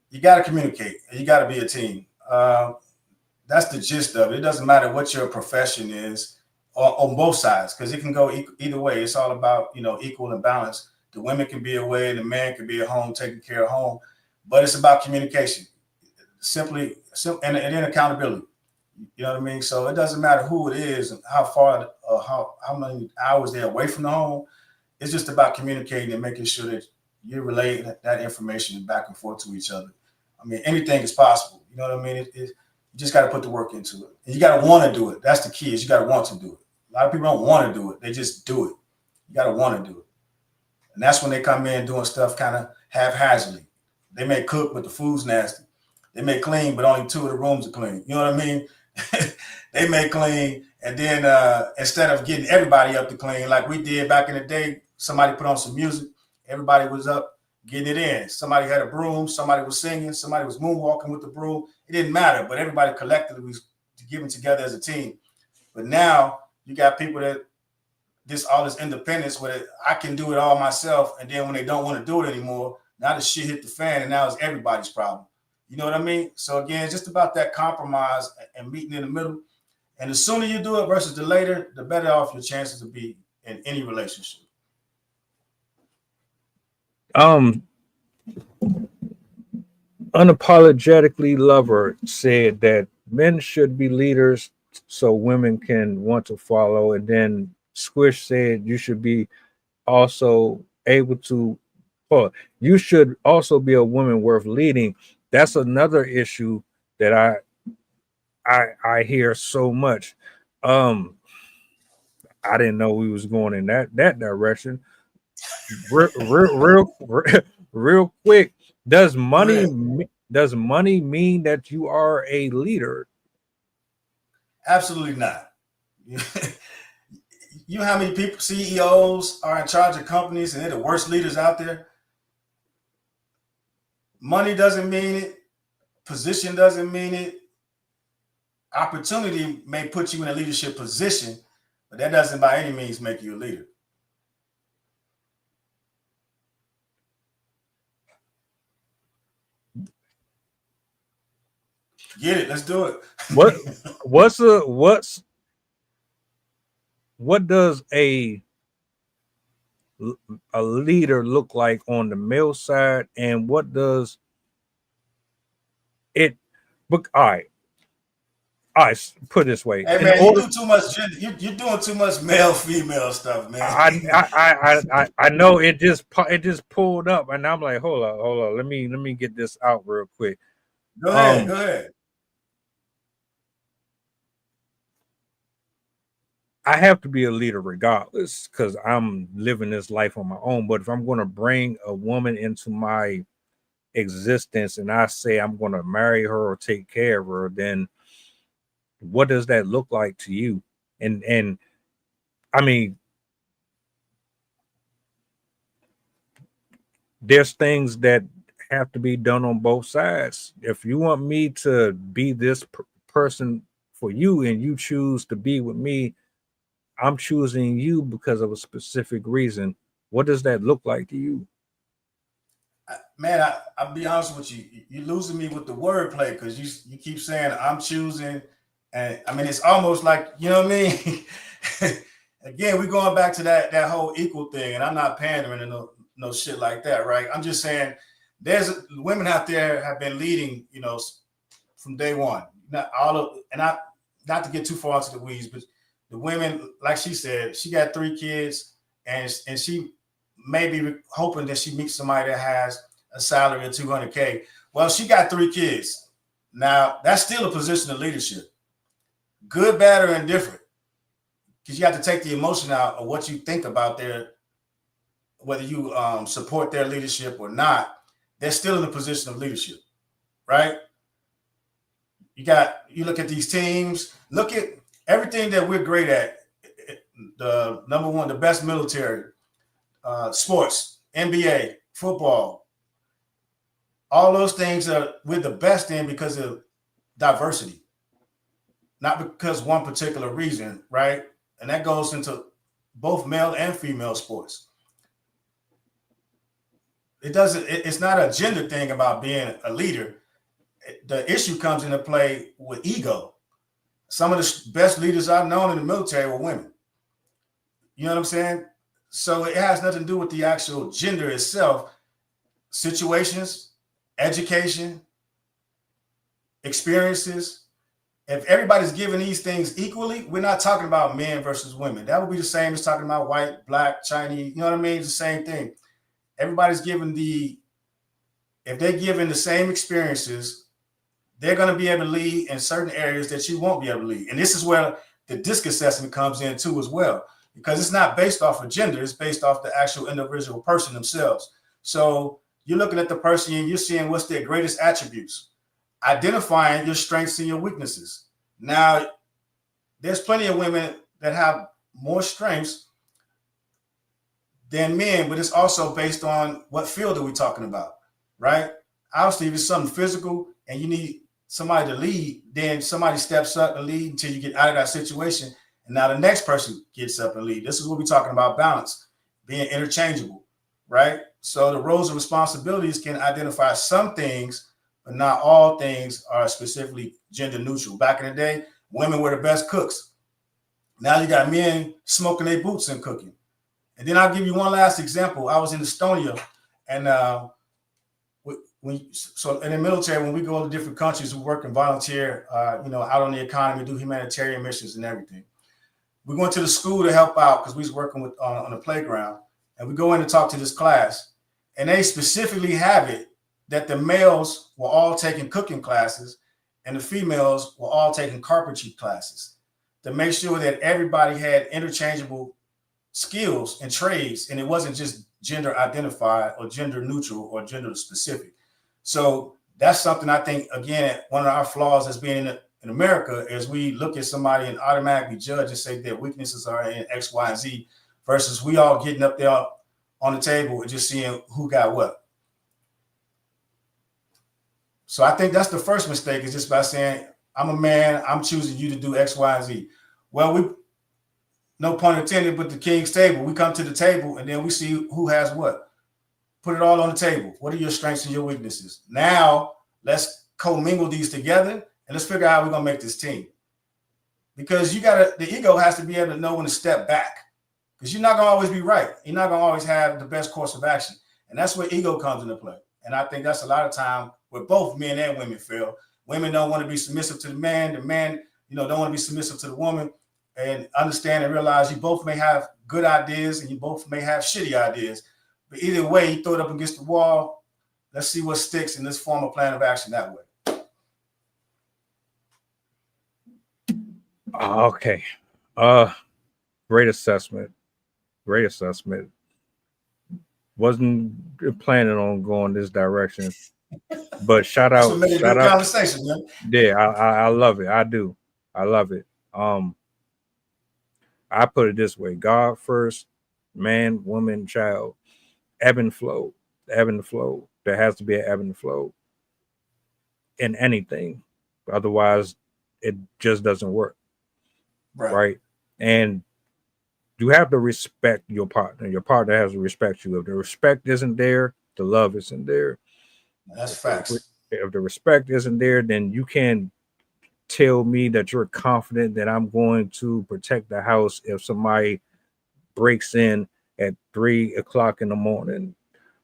You got to communicate, and you got to be a team. That's the gist of it. It doesn't matter what your profession is on both sides, because it can go either way. It's all about, equal and balance. The women can be away, the man can be at home taking care of home, but it's about communication, simply, and then accountability. You know what I mean? So it doesn't matter who it is and how far, how many hours they're away from the home. It's just about communicating and making sure that you're relaying that information back and forth to each other. I mean, anything is possible. You know what I mean? You just got to put the work into it. And you got to want to do it. That's the key, is you got to want to do it. A lot of people don't want to do it. They just do it. You got to want to do it. And that's when they come in doing stuff kind of haphazardly. They may cook, but the food's nasty. They may clean, but only 2 of the rooms are clean. You know what I mean? they may clean, and then instead of getting everybody up to clean like we did back in the day, somebody put on some music, everybody was up getting it in. Somebody had a broom, somebody was singing, somebody was moonwalking with the broom. It didn't matter, but everybody collectively was giving together as a team. But now you got people that all this independence where I can do it all myself, and then when they don't want to do it anymore, now the shit hit the fan, and now it's everybody's problem. You know what I mean? So again, it's just about that compromise and meeting in the middle. And the sooner you do it versus the later, the better off your chances to be in any relationship.
Unapologetically Lover said that men should be leaders so women can want to follow. And then Squish said you should be also able to, well, you should also be a woman worth leading. That's another issue that I hear so much. I didn't know we was going in that direction. Real quick, does money mean that you are a leader?
Absolutely not. You know how many people, CEOs, are in charge of companies and they're the worst leaders out there? Money doesn't mean it. Position doesn't mean it. Opportunity may put you in a leadership position, but that doesn't by any means make you a leader. Get it? Let's do it.
What does a leader look like on the male side, and what does it? But all right. Put it this way.
Hey man, you do too much gender. You're doing too much male female stuff, man.
I know it just pulled up, and I'm like, hold on. Let me get this out real quick.
Go ahead.
I have to be a leader regardless because I'm living this life on my own. But if I'm going to bring a woman into my existence and I say I'm going to marry her or take care of her, then what does that look like to you? And I mean, there's things that have to be done on both sides. If you want me to be this person for you and you choose to be with me, I'm choosing you because of a specific reason. What does that look like to you?
Man, I'll be honest with you. You're losing me with the wordplay because you keep saying I'm choosing. And I mean, it's almost like, you know what I mean? Again, we're going back to that whole equal thing. And I'm not pandering to no shit like that, right? I'm just saying there's women out there have been leading, from day one. Not to get too far into the weeds, but the women, like she said, she got 3 kids and she may be hoping that she meets somebody that has a salary of $200K. Well, she got 3 kids. Now, that's still a position of leadership. Good, bad, or indifferent. Because you have to take the emotion out of what you think about whether you support their leadership or not. They're still in a position of leadership, right? You look at these teams, look at everything that we're great at. The number one, the best military, sports, NBA, football, all those things we're the best in because of diversity, not because one particular reason, right? And that goes into both male and female sports. It's not a gender thing about being a leader. The issue comes into play with ego. Some of the best leaders I've known in the military were women. You know what I'm saying? So it has nothing to do with the actual gender itself. Situations, education, experiences. If everybody's giving these things equally, we're not talking about men versus women. That would be the same as talking about white, black, Chinese. You know what I mean? It's the same thing. Everybody's giving if they're given the same experiences, they're going to be able to lead in certain areas that you won't be able to lead. And this is where the DISC assessment comes in too as well, because it's not based off of gender. It's based off the actual individual person themselves. So you're looking at the person and you're seeing what's their greatest attributes, identifying your strengths and your weaknesses. Now, there's plenty of women that have more strengths than men, but it's also based on what field are we talking about, right? Obviously, if it's something physical and you need somebody to lead, then somebody steps up and lead until you get out of that situation. And now the next person gets up and lead. This is what we're talking about, balance, being interchangeable, right? So the roles and responsibilities can identify some things, but not all things are specifically gender neutral. Back in the day, women were the best cooks. Now you got men smoking their boots and cooking. And then I'll give you one last example. I was in Estonia, and so in the military, when we go to different countries, we work and volunteer, out on the economy, do humanitarian missions and everything. We went to the school to help out because we was working with on the playground, and we go in to talk to this class, and they specifically have it that the males were all taking cooking classes and the females were all taking carpentry classes to make sure that everybody had interchangeable skills and trades, and it wasn't just gender identified or gender neutral or gender specific. So that's something I think, again, one of our flaws as being in America is we look at somebody and automatically judge and say their weaknesses are in X, Y, and Z, versus we all getting up there on the table and just seeing who got what. So I think that's the first mistake, is just by saying, I'm a man, I'm choosing you to do X, Y, and Z. Well, no pun intended, but the king's table, we come to the table and then we see who has what. Put it all on the table. What are your strengths and your weaknesses? Now let's commingle these together and let's figure out how we're gonna make this team. Because the ego has to be able to know when to step back, because you're not gonna always be right. You're not gonna always have the best course of action. And that's where ego comes into play. And I think that's a lot of time where both men and women fail. Women don't want to be submissive to the man. The man, don't want to be submissive to the woman. And understand and realize you both may have good ideas and you both may have shitty ideas. But either way, you throw it up against the wall. Let's see what sticks, and let's form a plan of action that way.
Okay. Great assessment. Great assessment. Wasn't planning on going this direction, but shout out.
Conversation, man.
Yeah, I love it. I do. I love it. I put it this way: God first, man, woman, child, ebb and flow, ebb and flow. There has to be an ebb and flow in anything. Otherwise, it just doesn't work. Right? And you have to respect your partner. Your partner has to respect you. If the respect isn't there, the love isn't there.
That's facts.
If the respect isn't there, then you can't tell me that you're confident that I'm going to protect the house if somebody breaks in at 3 o'clock in the morning,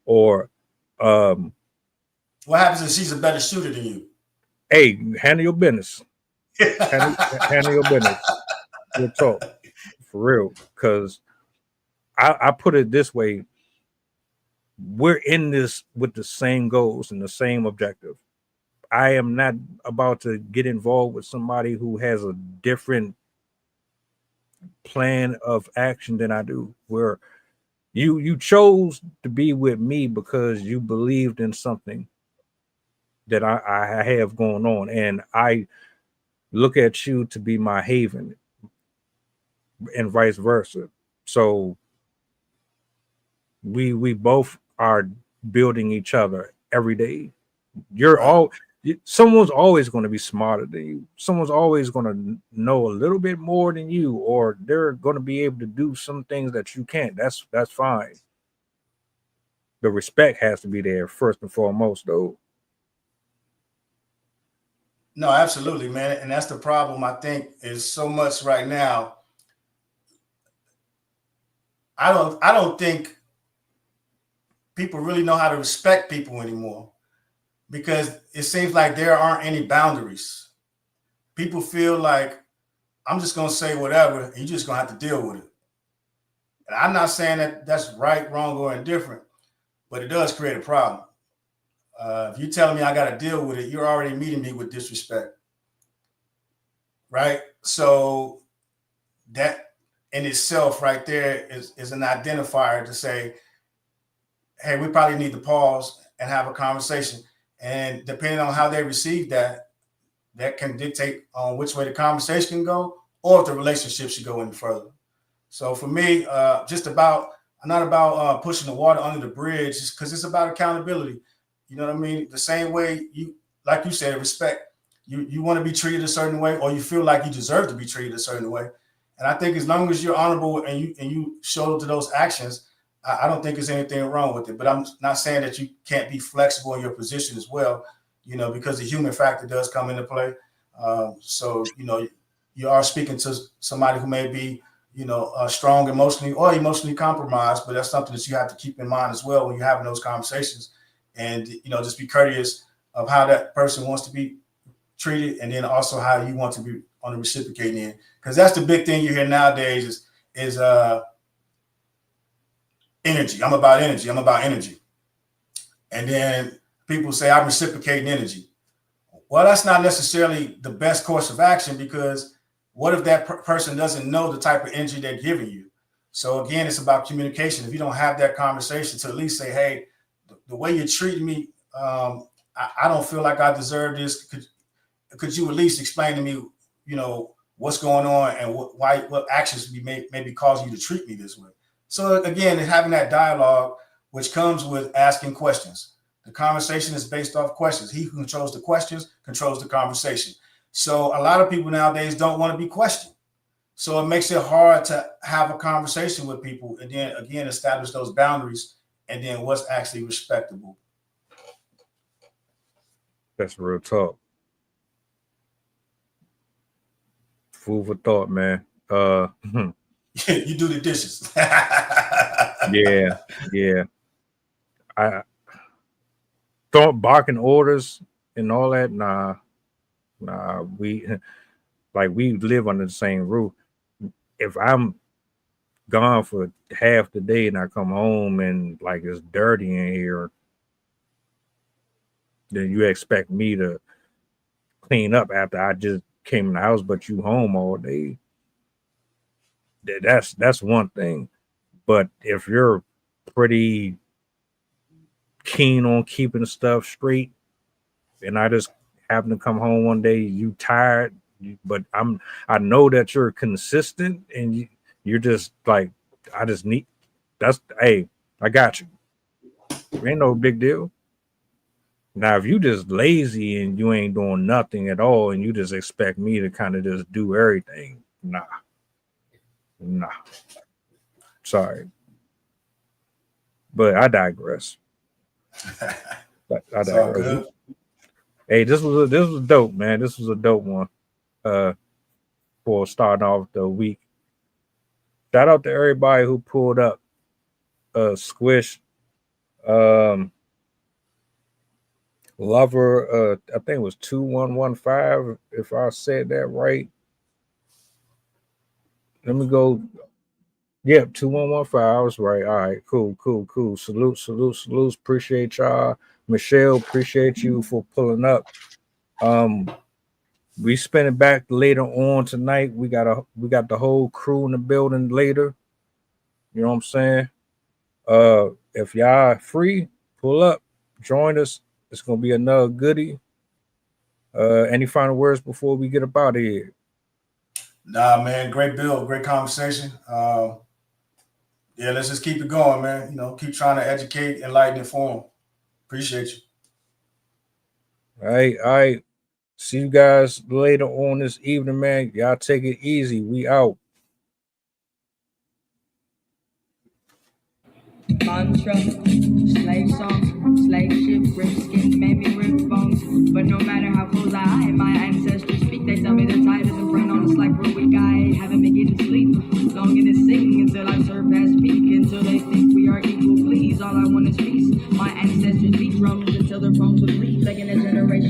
or
what happens if she's a better shooter than you?
Hey, handle your business. handle your business. We'll talk for real, because I put it this way: we're in this with the same goals and the same objective. I am not about to get involved with somebody who has a different plan of action than I do. Where you chose to be with me because you believed in something that I have going on, and I look at you to be my haven, and vice versa. So we both are building each other every day. Someone's always going to be smarter than you. Someone's always going to know a little bit more than you, or they're going to be able to do some things that you can't. That's fine. The respect has to be there first and foremost, though.
No, absolutely, man. And that's the problem, I think, is so much right now. I don't think people really know how to respect people anymore, because it seems like there aren't any boundaries. People feel like, I'm just going to say whatever, and you're just going to have to deal with it. And I'm not saying that that's right, wrong, or indifferent, but it does create a problem. If you're telling me I got to deal with it, you're already meeting me with disrespect, right? So that in itself right there is an identifier to say, hey, we probably need to pause and have a conversation. And depending on how they receive that, that can dictate on which way the conversation can go or if the relationship should go any further. So for me, not about pushing the water under the bridge, because it's about accountability. You know what I mean? The same way like you said, respect. You want to be treated a certain way, or you feel like you deserve to be treated a certain way. And I think as long as you're honorable and you show to those actions, I don't think there's anything wrong with it. But I'm not saying that you can't be flexible in your position as well, because the human factor does come into play. So you are speaking to somebody who may be, strong emotionally or emotionally compromised, but that's something that you have to keep in mind as well when you're having those conversations. And, just be courteous of how that person wants to be treated, and then also how you want to be on the reciprocating end. Because that's the big thing you hear nowadays is energy. I'm about energy. And then people say, I'm reciprocating energy. Well, that's not necessarily the best course of action, because what if that person doesn't know the type of energy they're giving you? So again, it's about communication. If you don't have that conversation to at least say, hey, the way you're treating me, I don't feel like I deserve this. Could you at least explain to me, what's going on and what actions maybe cause you to treat me this way? So again, having that dialogue, which comes with asking questions. The conversation is based off questions. He who controls the questions controls the conversation. So a lot of people nowadays don't want to be questioned. So it makes it hard to have a conversation with people, and then again, establish those boundaries, and then what's actually respectable.
That's real talk. Food for thought, man.
You do the dishes.
Yeah. I thought barking orders and all that. Nah. We live under the same roof. If I'm gone for half the day and I come home and like it's dirty in here, then you expect me to clean up after I just came in the house, but you home all day. That's one thing. But if you're pretty keen on keeping stuff straight, and I just happen to come home one day, you tired, but I know that you're consistent, and you're just like, I got you. Ain't no big deal. Now, if you just lazy and you ain't doing nothing at all, and you just expect me to kind of just do everything, nah. Sorry. But I digress. I digress. Hey, this was dope, man. This was a dope one for starting off the week. Shout out to everybody who pulled up. Squish, Lover, I think it was 2115, if I said that right. Let me go. Yep, 2115. I was right. All right, cool. Salute. Appreciate y'all. Michelle, appreciate you for pulling up. We spin it back later on tonight. We got the whole crew in the building later. You know what I'm saying? If y'all free, pull up, join us. It's gonna be another goodie. Any final words before we get up out of here?
Nah, man, great build, great conversation. Let's just keep it going, man. Keep trying to educate, enlighten, inform. Appreciate you.
All right. See you guys later on this evening, man. Y'all take it easy. We out.
Mantra, slave songs, slave ship, rip skin, made me rip bones. But no matter how close I am, my ancestors speak. They tell me the tide isn't run on us like real weak. I haven't been getting sleep. Longing to sing until I surpass peak. Until they think we are equal, please. All I want is peace. My ancestors beat drums until their bones would bleed. Begging